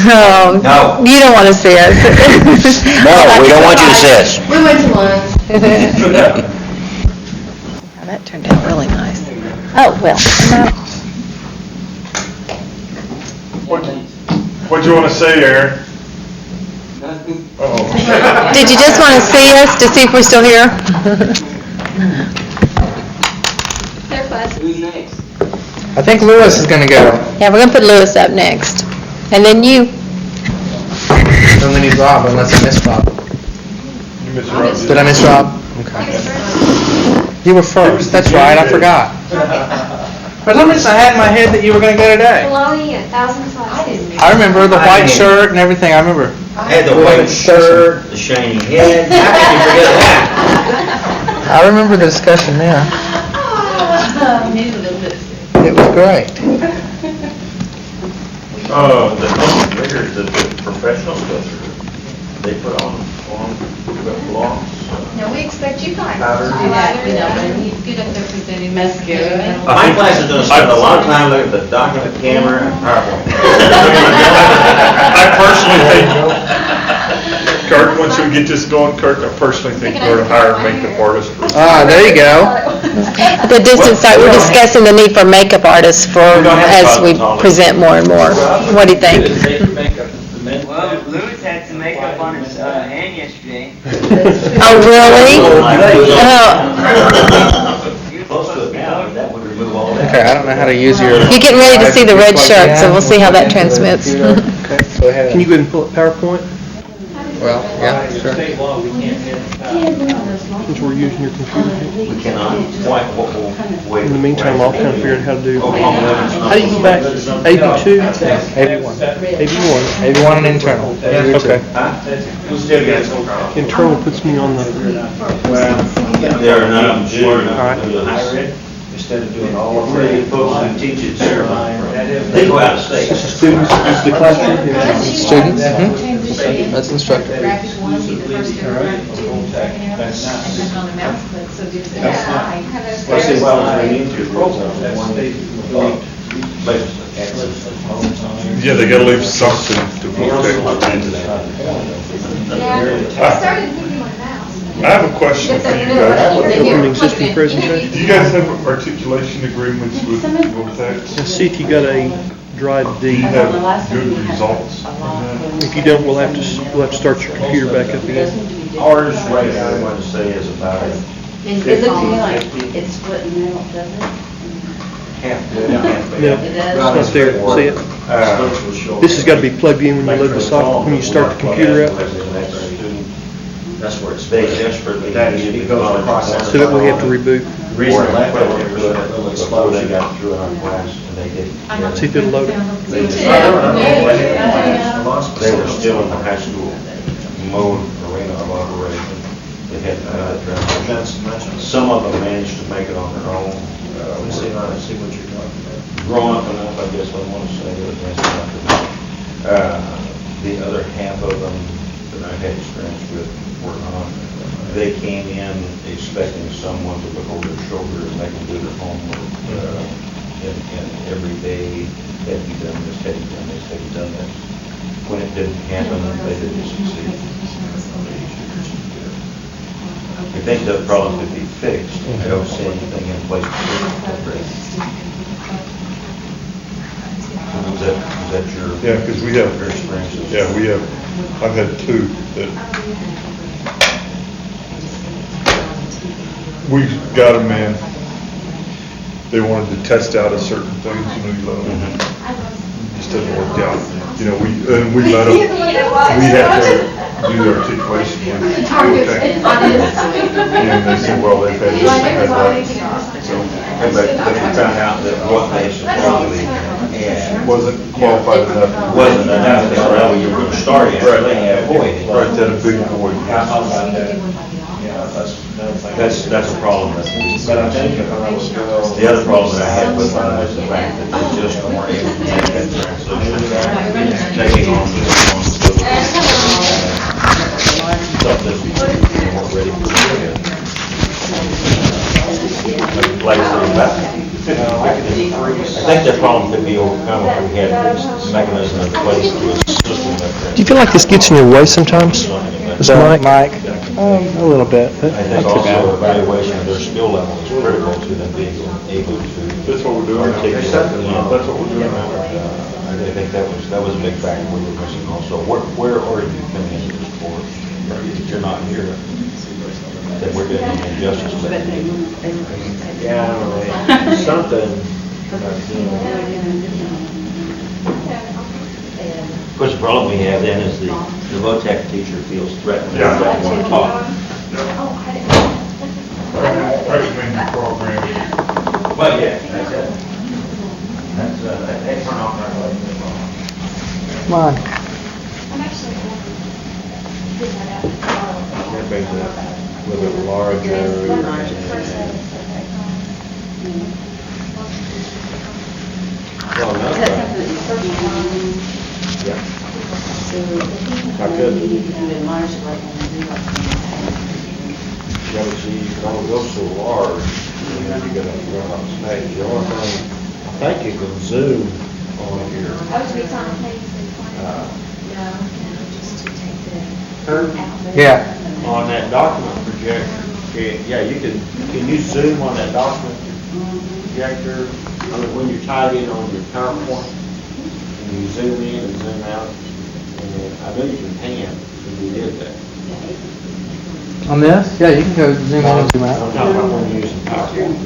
Oh, No. you don't want to see us. No, we don't want you to see us. We went to lunch. That turned out really nice. Oh, well. What'd you want to say, Aaron? Nothing. Oh. Did you just want to see us to see if we're still here? Who's next? I think Lewis is gonna go, Yeah, we're going to put Lewis up next. And then you. then we need Rob, unless I missed Rob. You missed Rob. Did I miss Rob? Okay. You were first, that's right, I forgot. For some reason, I had in my head that you were gonna go today. Bologna, 1,000 flags. I remember the white shirt and everything, I remember. I had the white shirt, the shiny head, how can you forget that? I remember the discussion there. Maybe a little bit. It was great. The riggers, the professional sculptors, they put on No, we expect you guys Powder. to do that, you know, when you get up there presenting mascara. My class is gonna spend a lot of time looking at the document, camera, and PowerPoint. I personally think, Kurt, once we get this going, Kurt, I personally think we're gonna hire a makeup artist. There you go. At the distance site, we're discussing the need for makeup artists as we present more and more. What do you think? Well, Louis had some makeup on his hand yesterday. Oh, really? Close to it now, that would remove all that. Okay, I don't know how to use your... You're getting ready to see the red shirt, so we'll see how that transmits. Okay, go ahead. Can you go ahead and pull up PowerPoint, Well, yeah, sure. State law, we can't have, since we're using your computer? We cannot, why, wait. In the meantime, I'll kind of figure out how to do. Oklahoma limits. How do you go back? AB2? AB1. AB1. AB1 and internal. Okay. Huh? Internal puts me on the, There are none of them smart enough Alright. to do this. instead of doing all of Three it. folks who teach at Sherman, they go out of state. students, is the classroom? Students? Mhm. That's instructor. Graphic one, be the first arrow, two, second arrow, and then on the mouse click, so gives it That's that not- eye. I see why I was reading into your program. Yeah, they gotta leave something to protect. I started moving my mouse. I have a question for you guys. Open an existing presentation. Do you guys have articulation agreements with VOTEX? Let's see if you got a drive Do you D. have good results from that? If you don't, we'll have to start your computer back up again. Ours right now, I want to say is about And it looked to me like it's split in the middle, doesn't it? half good, half bad. Yeah, it's not there, see it? This has got to be plugged in when you load the software, when you start the computer up, That's where it's, they desperately need to go on the process. so that we have to reboot. Reason I left it before they got through our class, and they didn't. See if it'll load it. They were still in the high school mode arena of operation. They had, some of them managed to make it on their own. I see what you're talking about. Grown up enough, I guess I want to say, that that's enough. The other half of them that I had experience with were on, they came in expecting someone to look over their shoulder and they can do their homework. And every day, had you done this, had you done this, had you done this? When it didn't happen, they didn't succeed. I think that problem could be fixed. I don't see anything in place to fix it. Is that your? Yeah, because we have, your experiences? yeah, we have, I've had two that we got them in. They wanted to test out a certain things, you know, you let them, just doesn't work out. You know, we let them, we had to do the articulation with VOTEX. And they said, well, they've had this, had that. So, But we found out that what they supposedly had wasn't qualified enough. wasn't enough to allow you were starting, actually had void. Right, that a big void. That's a problem. The other problem that I had with mine was the fact that they just weren't able to make that transition, taking on this responsibility. Something they weren't ready for. Like I said, I think that problem could be overcome if we had this mechanism in place to assist them with that. Do you feel like this gets in your way sometimes? This mic? A little bit, but I think not too bad. also evaluation of their skill level is critical to them being able to. That's what we're doing. articulate, That's what we're doing. I think that was a big factor we were missing also. Where are you coming into this for? If you're not here, then we're doing an injustice. Yeah, something, Of course, the problem we have then is the VOTEC teacher feels threatened and doesn't want to talk. Freshman program. But yeah, that's it. They turn off our light. Come on. everything's a little bit larger. Well, another problem. Yeah. I could. Yeah, but see, you can only go so large, and then you gotta run on stage. The only thing, I think you can zoom on here. Yeah. On that document projector. Yeah, you can you zoom on that document projector? I mean, when you're tied in on your PowerPoint, and you zoom in and zoom out, and then, I know you can pan when you did that. On this? Yeah, you can go zoom in and zoom I'm out. talking about when you're using PowerPoint.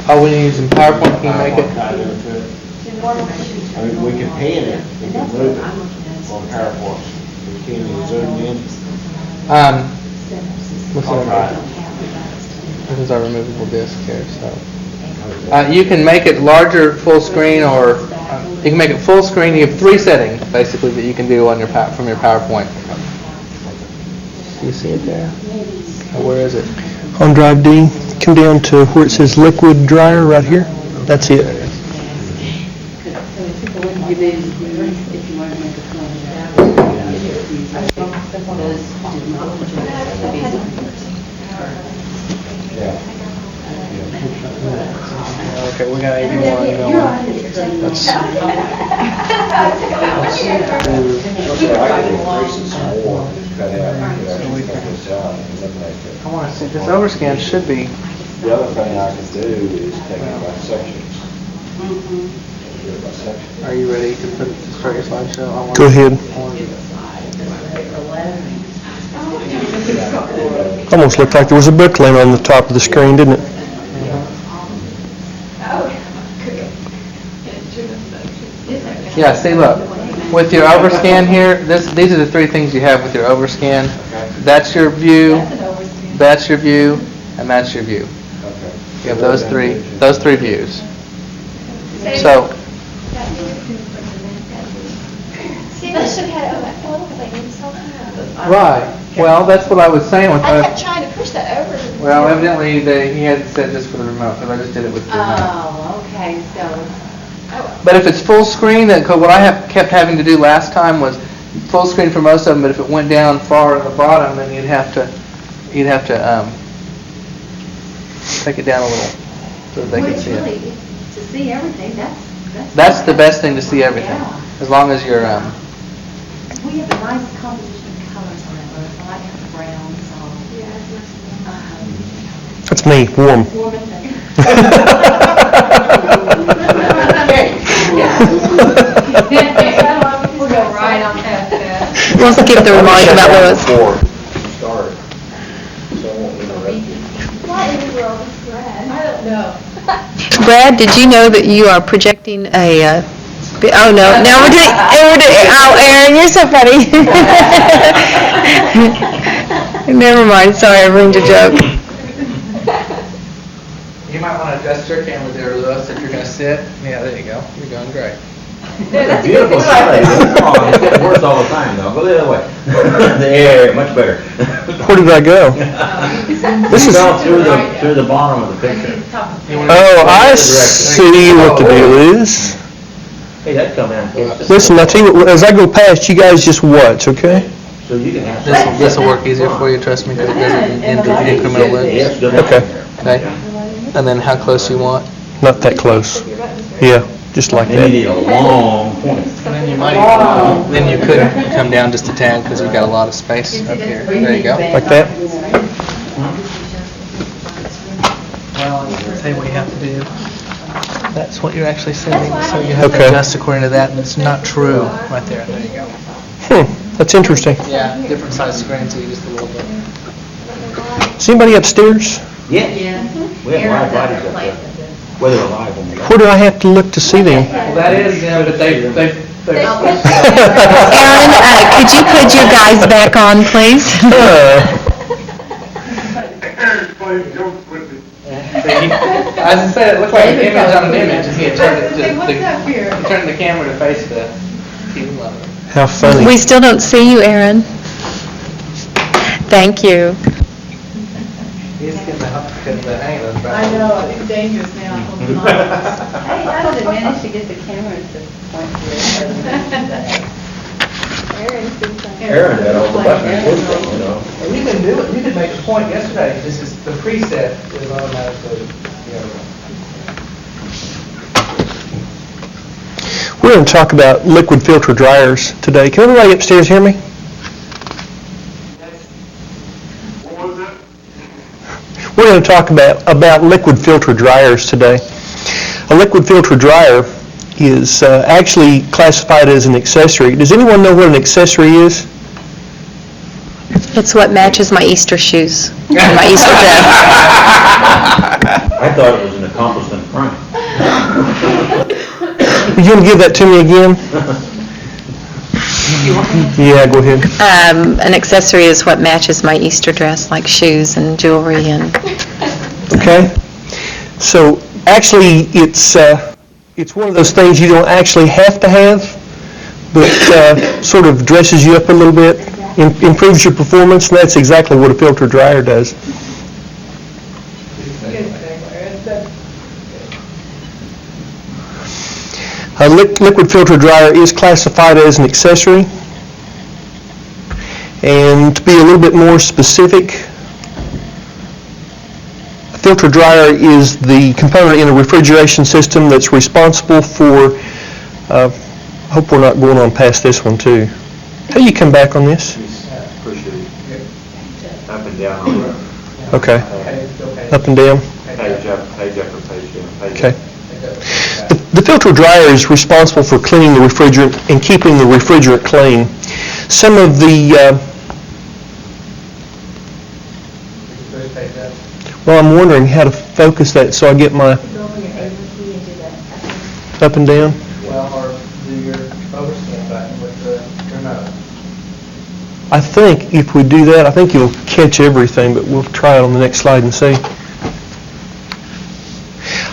Oh, when you're using PowerPoint, can you make it? Tied into it. I mean, we can pan it, we can move it on PowerPoint. Can you zoom in? What's I'll try that? it. This is our removable disc here, so. You can make it larger, full screen, or you can make it full screen. You have 3 settings, basically, that you can do on your from your PowerPoint. Do you see it there? Or where is it? On drive D, come down to where it says liquid dryer right here. That's it. Okay, we got 81 going. Let's I want to see, this overscan should be. The other thing I can do is take it by sections. Do it by sections. Are you ready to start your slideshow? I want Go ahead. Almost looked like there was a book laying on the top of the screen, didn't it? Yeah, see, look, with your overscan here, these are the 3 things you have with your overscan. That's your view, that's your view, and that's your view. You have those three views. So, See, they should have that photo thing this whole time. right, well, that's what I was saying with I that. kept trying to push that over. Well, evidently, he had it set just for the remote, because I just did it with the remote. Oh, okay, so. But if it's full screen, then what I kept having to do last time was full screen for most of them, but if it went down far at the bottom, then you'd have to take it down a little so that they could see it. To see everything, That's the best thing, to see everything, as long as you're, we have a nice composition of colors on it, but I like the browns, so. That's me, warm. We'll go right on past that. We'll skip the remark about Lewis. Before you start, so I won't interrupt you. Why in the world is Brad? I don't know. Brad, did you know that you are projecting a, oh, no, we're doing, oh, Aaron, you're so funny. Never mind, sorry, I ruined your joke. You might want to adjust your camera there, Lewis, if you're going to sit. Yeah, there you go. You're going great. Beautiful sight. Come on, it works all the time though. Go the other way. There, much better. Where did I go? This is through the bottom of the picture. Oh, I see what the deal is. Hey, that'd come down close. Listen, I tell you what, as I go past, you guys just watch, okay? So you can have. This will work easier for you, trust me, because it does it in incremental loops. Okay. Okay. And then how close you want? Not that close. Yeah, just like And you need that. a long point. And then you might, then you could come down just a tad because you've got a lot of space up here. There you go. Like that? Well, you can say what you have to do. That's what you're actually setting, so you have to Okay. adjust according to that, and it's not true right there. There you go. That's interesting. Yeah, different size screen, so you just a little bit. Is anybody upstairs? Yeah. We have live bodies up there. Whether alive or not. Where do I have to look to see them? Well, that is, but they're Aaron, could you put your guys back on, please? As I said, it looked like an image on an image, and he had turned the camera to face the TV monitor. How funny. We still don't see you, Aaron. Thank you. He's getting the hang of it. I know, it's dangerous now. Hey, I would have managed to get the camera to point to it. Aaron got all the buttons with them, you know. And you can do it, you could make a point yesterday, this is, the preset is automatically, We're going to talk about liquid filter dryers today. Can everybody upstairs hear me? What was that? We're going to talk about liquid filter dryers today. A liquid filter dryer is actually classified as an accessory. Does anyone know what an accessory is? It's what matches my Easter shoes, and my Easter dress. I thought it was an accomplishment crime. You going to give that to me again? Yeah, go ahead. An accessory is what matches my Easter dress, like shoes and jewelry and... Okay. So actually, it's one of those things you don't actually have to have, but sort of dresses you up a little bit, improves your performance, and that's exactly what a filter dryer does. A liquid filter dryer is classified as an accessory. And to be a little bit more specific, a filter dryer is the component in a refrigeration system that's responsible for, I hope we're not going on past this one too. How do you come back on this? Push it up and down on it. Okay. Up and down? Page after page down. Okay. The filter dryer is responsible for cleaning the refrigerant and keeping the refrigerant clean. Some of the, well, I'm wondering how to focus that so I get my up and down. well, or do your overscan button with the remote. I think if we do that, I think it'll catch everything, but we'll try it on the next slide and see.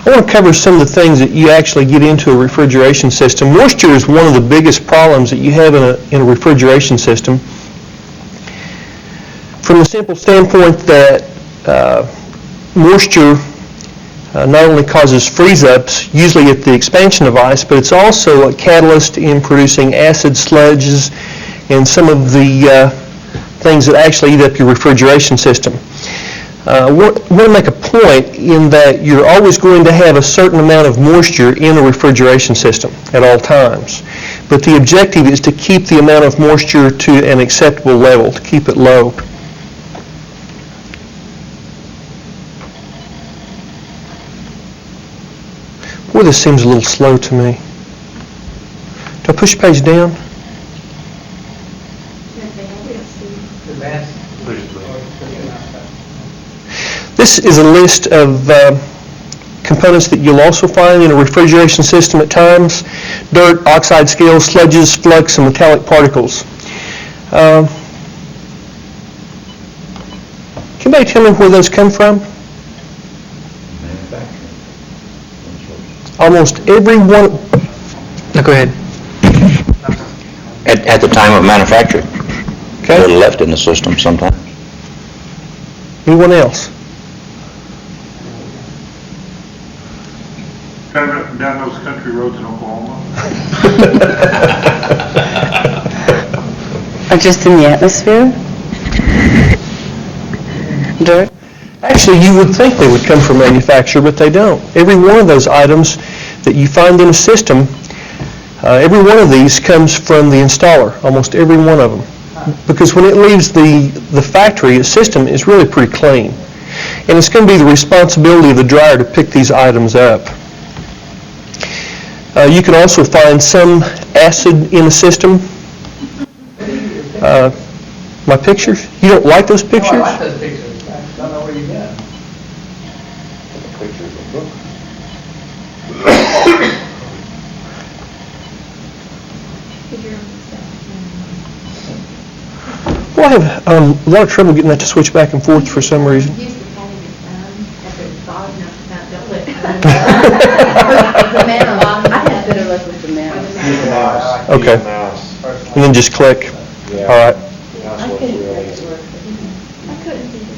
I want to cover some of the things that you actually get into a refrigeration system. Moisture is one of the biggest problems that you have in a refrigeration system. From the simple standpoint that moisture not only causes freeze-ups, usually at the expansion of ice, but it's also a catalyst in producing acid sludges and some of the things that actually eat up your refrigeration system. I want to make a point in that you're always going to have a certain amount of moisture in a refrigeration system at all times. But the objective is to keep the amount of moisture to an acceptable level, to keep it low. Boy, this seems a little slow to me. Do I push the page down? This is a list of components that you'll also find in a refrigeration system at times: dirt, oxide scales, sludges, flux, and metallic particles. Can anybody tell me where those come from? Almost every one. No, go ahead. At the time of manufacture. Okay. They're left in the system sometimes. Anyone else? Driving up and down those country roads in Oklahoma. Or just in the atmosphere? Dirt? Actually, you would think they would come from manufacturer, but they don't. Every one of those items that you find in a system, every one of these comes from the installer, almost every one of them. Because when it leaves the factory, the system is really pretty clean. And it's going to be the responsibility of the dryer to pick these items up. You can also find some acid in the system. My pictures? You don't like those pictures? No, I like those pictures. I don't know where you got them. Well, I have a lot of trouble getting that to switch back and forth for some reason. Use the pad of your thumb, if it's solid enough, don't let it. The mouse, I had better luck with the mouse. Okay. And then just click. Yeah. All right. I couldn't make it work. I couldn't do it.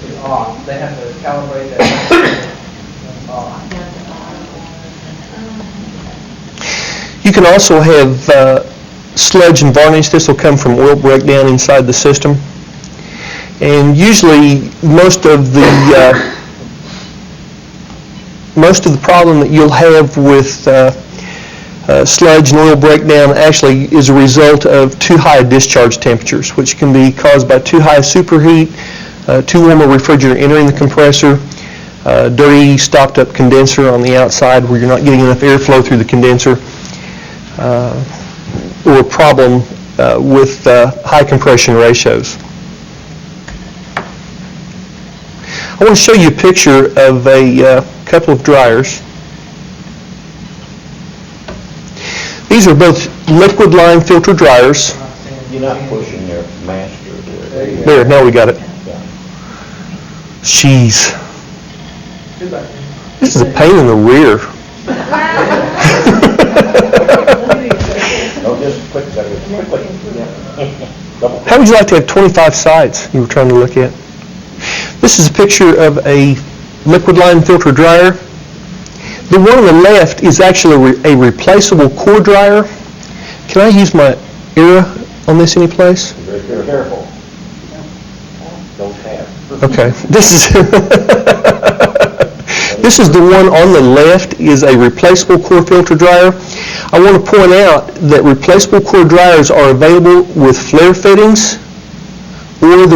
It's off. They have to calibrate that. You can also have sludge and varnish. This will come from oil breakdown inside the system. And usually most of the problem that you'll have with sludge and oil breakdown actually is a result of too high discharge temperatures, which can be caused by too high superheat, too warm a refrigerant entering the compressor, dirty stopped up condenser on the outside where you're not getting enough airflow through the condenser, or a problem with high compression ratios. I want to show you a picture of a couple of dryers. These are both liquid line filter dryers. You're not pushing your master there. There, now we got it. Jeez. This is a pain in the rear. Oh, just quickly. How would you like to have 25 sides you were trying to look at? This is a picture of a liquid line filter dryer. The one on the left is actually a replaceable core dryer. Can I use my era on this any place? Very careful. Don't tap. Okay. This is the one on the left is a replaceable core filter dryer. I want to point out that replaceable core dryers are available with flare fittings, or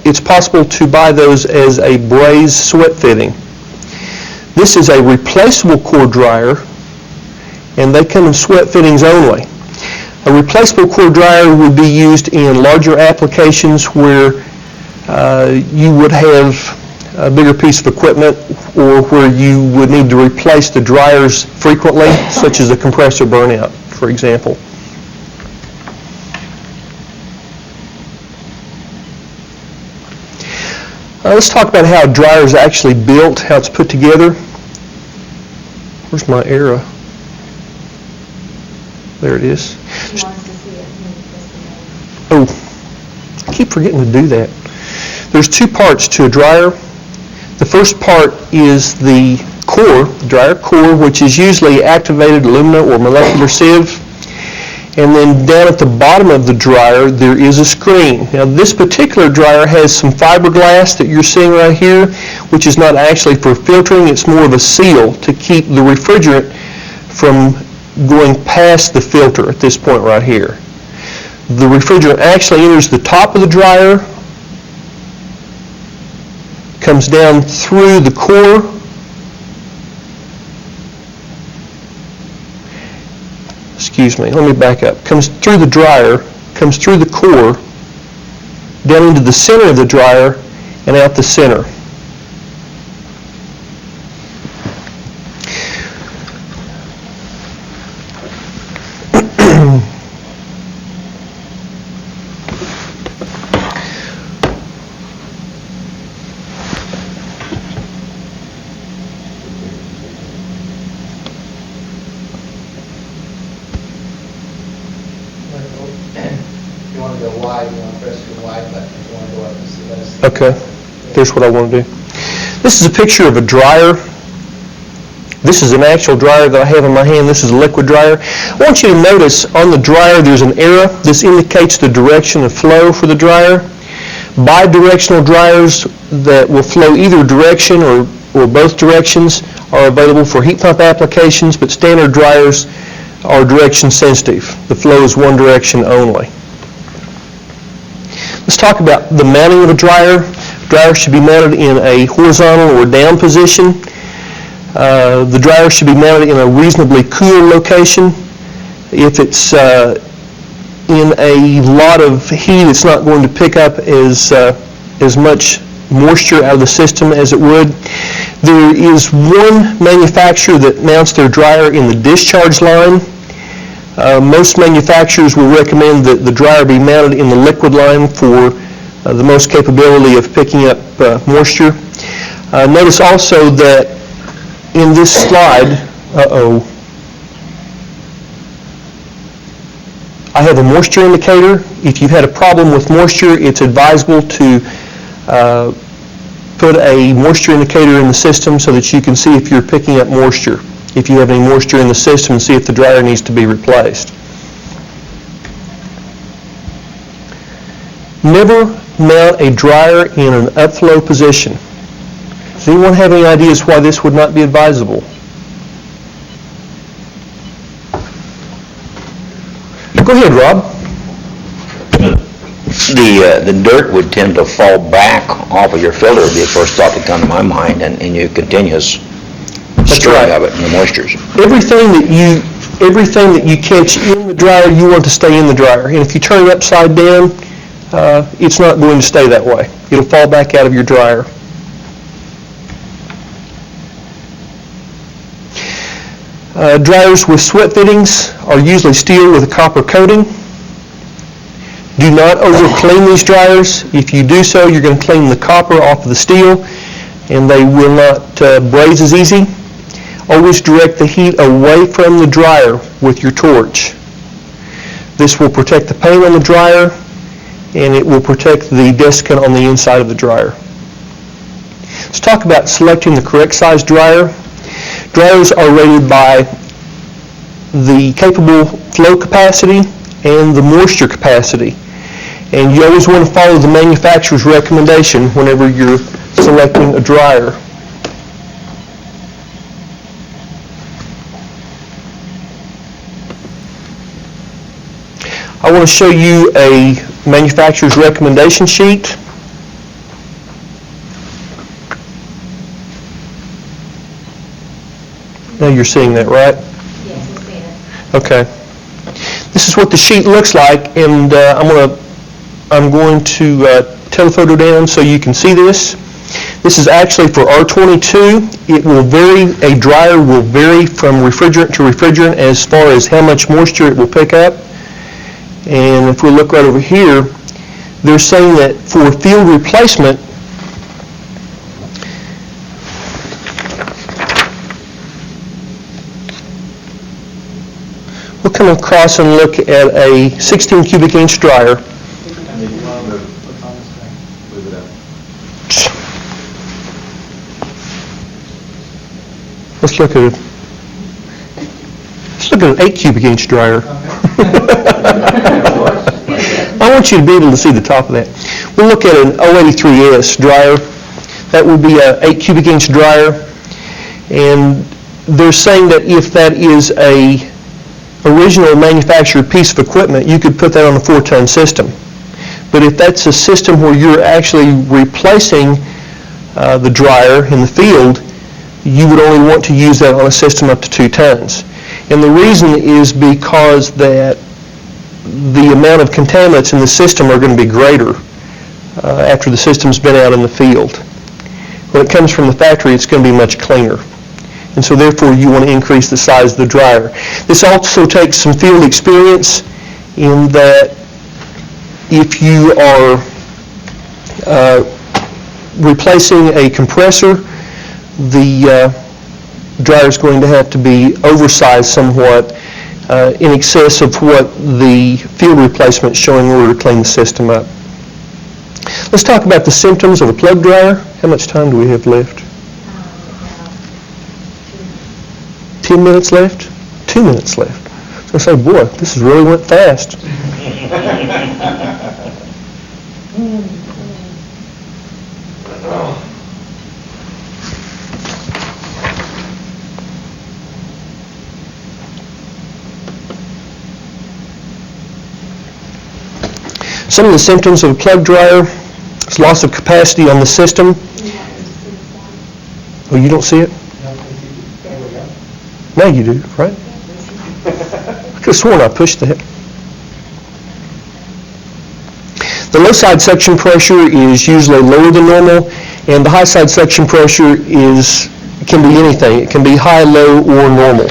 it's possible to buy those as a braze sweat fitting. This is a replaceable core dryer, and they come in sweat fittings only. A replaceable core dryer would be used in larger applications where you would have a bigger piece of equipment, or where you would need to replace the dryers frequently, such as a compressor burnout, for example. Let's talk about how a dryer is actually built, how it's put together. Where's my arrow? There it is. Oh, I keep forgetting to do that. There's two parts to a dryer. The first part is the core, the dryer core, which is usually activated alumina or molecular sieve. And then down at the bottom of the dryer, there is a screen. Now, this particular dryer has some fiberglass that you're seeing right here, which is not actually for filtering. It's more of a seal to keep the refrigerant from going past the filter at this point right here. The refrigerant actually enters the top of the dryer, comes down through the core, let me back up, comes through the dryer, comes through the core, down into the center of the dryer, and out the center. You want to go wide, you want to press your wide button. If you want to go up, just let us. Okay, there's what I want to do. This is a picture of a dryer. This is an actual dryer that I have in my hand. This is a liquid dryer. I want you to notice on the dryer there's an arrow. This indicates the direction of flow for the dryer. Bidirectional dryers that will flow either direction or both directions are available for heat pump applications, but standard dryers are direction sensitive. The flow is one direction only. Let's talk about the mounting of a dryer. The dryer should be mounted in a horizontal or down position. The dryer should be mounted in a reasonably cool location. If it's in a lot of heat, it's not going to pick up as much moisture out of the system as it would. There is one manufacturer that mounts their dryer in the discharge line. Most manufacturers will recommend that the dryer be mounted in the liquid line for the most capability of picking up moisture. Notice also that in this slide, I have a moisture indicator. If you've had a problem with moisture, it's advisable to put a moisture indicator in the system so that you can see if you're picking up moisture. if you have any moisture in the system, and see if the dryer needs to be replaced. Never mount a dryer in an upflow position. Does anyone have any ideas why this would not be advisable? Go ahead, Rob. The dirt would tend to fall back off of your filter would be the first thought that come to my mind, and your continuous stirring of it and the moistures. Everything that you catch in the dryer, you want to stay in the dryer. And if you turn it upside down, it's not going to stay that way. It'll fall back out of your dryer. Dryers with sweat fittings are usually steel with a copper coating. Do not over-clean these dryers. If you do so, you're going to clean the copper off of the steel, and they will not braze as easy. Always direct the heat away from the dryer with your torch. This will protect the paint on the dryer, and it will protect the desiccant on the inside of the dryer. Let's talk about selecting the correct size dryer. Dryers are rated by the capable flow capacity and the moisture capacity. And you always want to follow the manufacturer's recommendation whenever you're selecting a dryer. I want to show you a manufacturer's recommendation sheet. Now you're seeing that, right? Yes, I see it. Okay. This is what the sheet looks like, and I'm going to telephoto down so you can see this. This is actually for R22. It will vary, a dryer will vary from refrigerant to refrigerant as far as how much moisture it will pick up. And if we look right over here, they're saying that for field replacement, we'll come across and look at a 16 cubic inch dryer. Let's look at it. Let's look at an 8 cubic inch dryer. I want you to be able to see the top of that. We'll look at an 083S dryer. That would be an 8 cubic inch dryer. And they're saying that if that is a original manufactured piece of equipment, you could put that on a 4-ton system. But if that's a system where you're actually replacing the dryer in the field, you would only want to use that on a system up to 2 tons. And the reason is because that the amount of contaminants in the system are going to be greater after the system's been out in the field. When it comes from the factory, it's going to be much cleaner. And so therefore you want to increase the size of the dryer. This also takes some field experience in that if you are replacing a compressor, the dryer is going to have to be oversized somewhat in excess of what the field replacement is showing in order to clean the system up. Let's talk about the symptoms of a plug dryer. How much time do we have left? 10 minutes left? 2 minutes left. I was going to say, boy, this has really went fast. Some of the symptoms of a plug dryer is loss of capacity on the system. Oh, you don't see it? Now you do, right? I could have sworn I pushed the hip. The low side suction pressure is usually lower than normal, and the high side suction pressure can be anything. It can be high, low, or normal.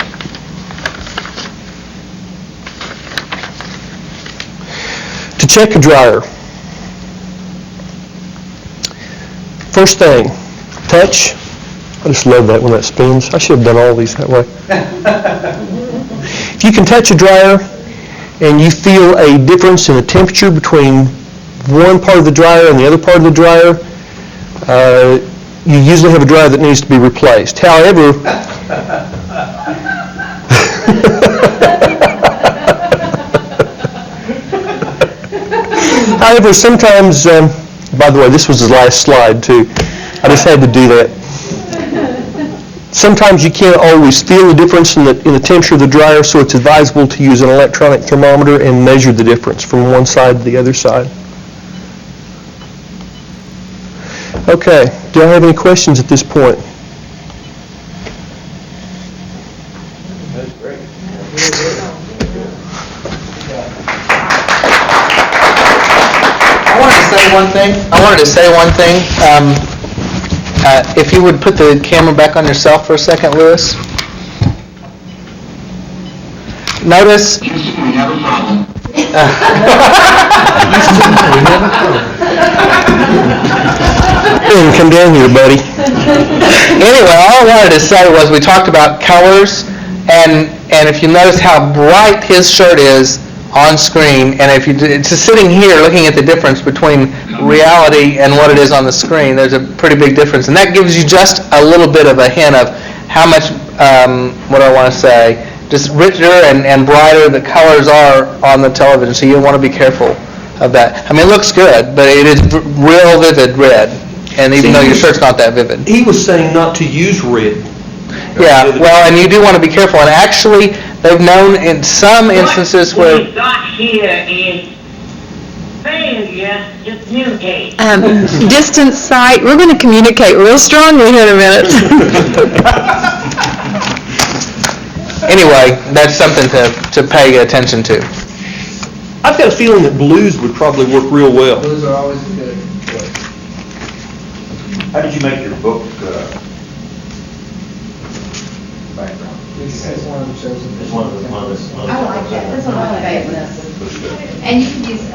To check a dryer, first thing, touch. I just love that when that spins. I should have done all these that way. If you can touch a dryer and you feel a difference in the temperature between one part of the dryer and the other part of the dryer, you usually have a dryer that needs to be replaced. However, However, sometimes, by the way, this was the last slide too. I just had to do that. Sometimes you can't always feel the difference in the temperature of the dryer, so it's advisable to use an electronic thermometer and measure the difference from one side to the other side. Okay, do I have any questions at this point? That's great. I wanted to say one thing. If you would put the camera back on yourself for a second, Lewis. Notice. Come down here, buddy. Anyway, all I wanted to say was we talked about colors, and if you notice how bright his shirt is on screen, and if you just sitting here looking at the difference between reality and what it is on the screen, there's a pretty big difference, and that gives you just a little bit of a hint of how much, what do I want to say, just richer and brighter the colors are on the television, so you want to be careful of that. I mean, it looks good, but it is real vivid red, and even though your shirt's not that vivid. He was saying not to use red. Yeah, well, and you do want to be careful, and actually, they've known in some instances where... What we've got here is failure to communicate. Distance sight, we're going to communicate real strongly here in a minute. Anyway, that's something to pay attention to. I've got a feeling that blues would probably work real well. Those are always good. How did you make your book, background? This is one of the chosen. It's one of the. I like that, that's one of my favorites. Looks good. And you can use a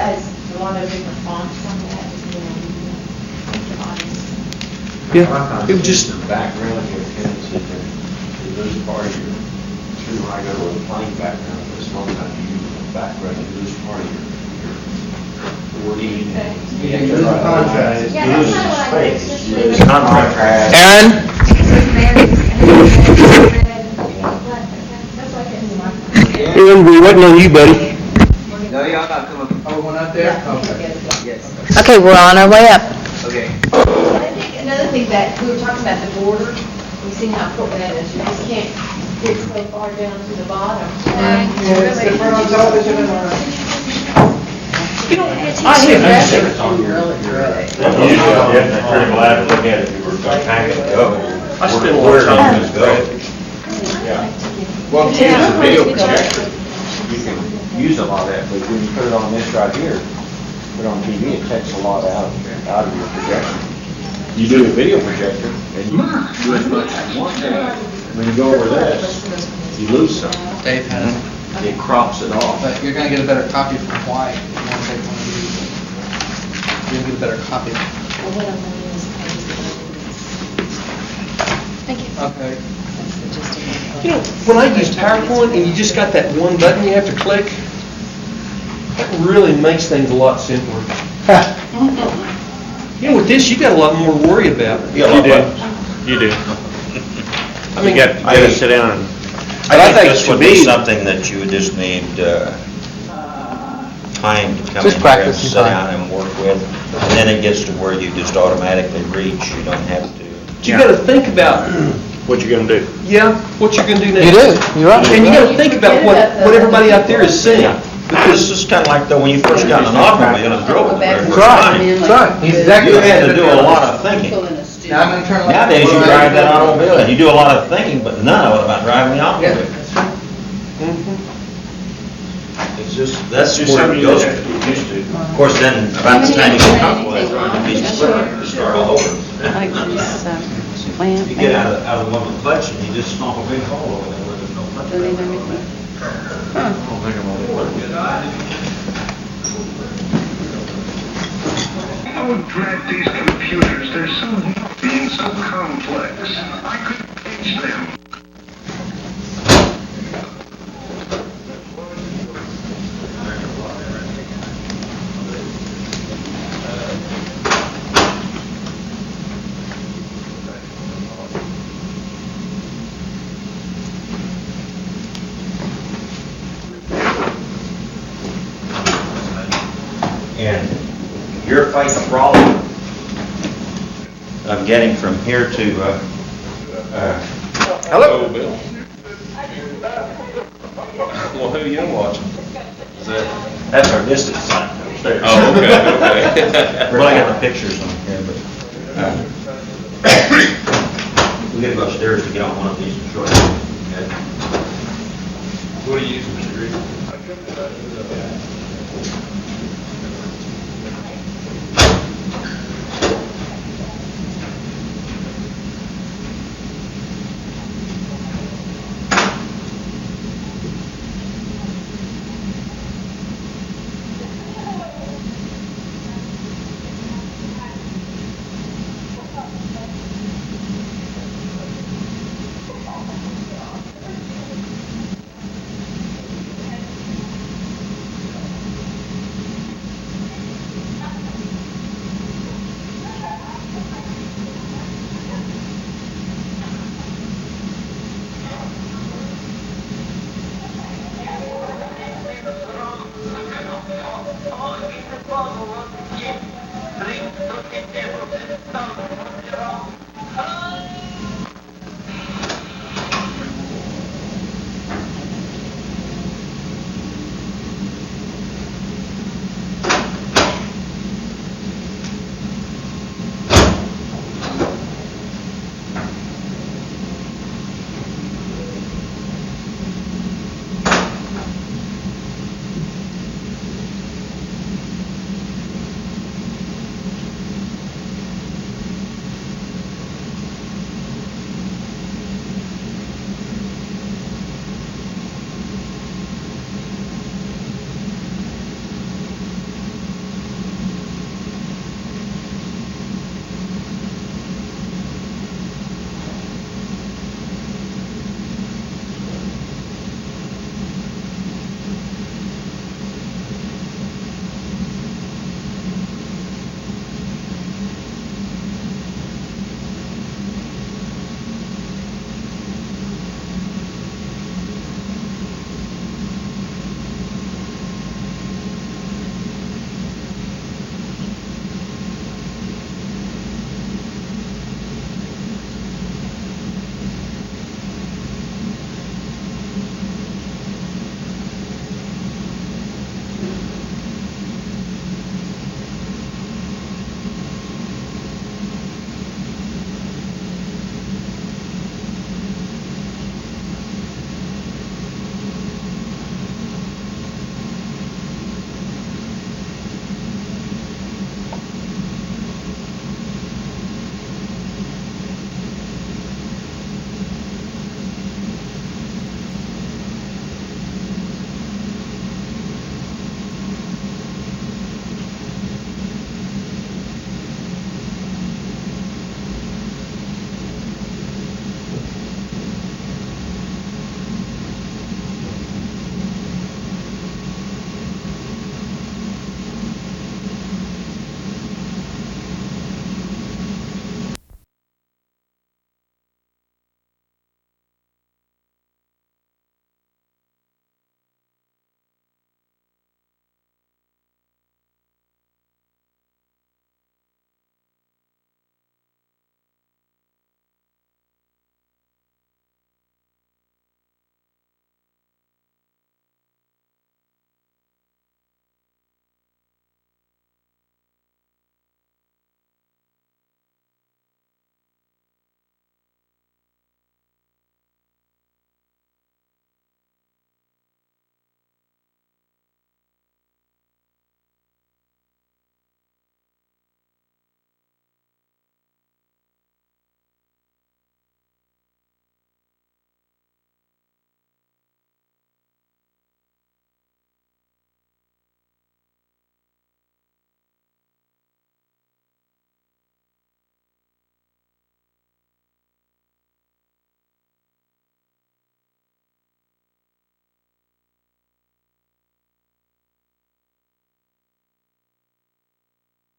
lot of different fonts on that, Yeah, it would just... The background, you have a tendency to lose part of your, through when I go to a plain background, but sometimes you use a background, you lose part of your wording. You lose contrast. You lose space, you lose contrast. Aaron? Aaron, we're waiting on you, buddy. No, y'all not coming. Oh, one up there? Okay. Yes. Okay, we're on our way up. Okay. I think another thing that, we were talking about the border, we've seen how important that is, you just can't get so far down to the bottom. It's different on television and on. I think that's really good. I'm pretty glad to look at it, if you were going to pack it, go. I spent a lot of time Just go. Well, if you use a video projector, you can use a lot of that, but when you put it on this right here, put it on TV, it takes a lot out of your projection. You do a video projector, and you do as much as you want to. When you go over this, you lose some. Dave has it. It crops it off. But you're going to get a better copy from White. If you want to take one of these. You're going to get a better copy. Thank you. Okay. You know, when I use PowerPoint and you just got that one button you have to click, that really makes things a lot simpler. You know, with this, you got a lot more to worry about. You got a lot of buttons. You do. I mean, You gotta sit down and... I think this would be something that you would just need time to come Just in here and practice sit some time. down and work with. And then it gets to where you just automatically reach, you don't have to. you got to think about, What you gonna do? what you're going to do next. You do. You're right. And you got to think about what everybody out there is seeing. This is kind of like though when you first got in an automobile and drove it the very first That's time. right. He's exactly You had to do a lot of thinking. Now I'm going to turn left. Nowadays, you drive that automobile and you do a lot of thinking, but none of it about driving the automobile. It's just, that's just where it goes. Of course, then about the time you get comfortable with it, you'll be to start all over. Like this You get out of one with the clutch and you just stomp a big hole over there where there's no clutch. I would dread these computers. They're so being so complex. I couldn't teach them. And your faith problem of getting from here to, Hello, Bill. Well, who you watching? Is that? that's our distance sign upstairs. Oh, okay, okay. We're looking at the pictures on here, but, we gotta go upstairs to get on one of these short. What do you use, Mr. Reed? Three,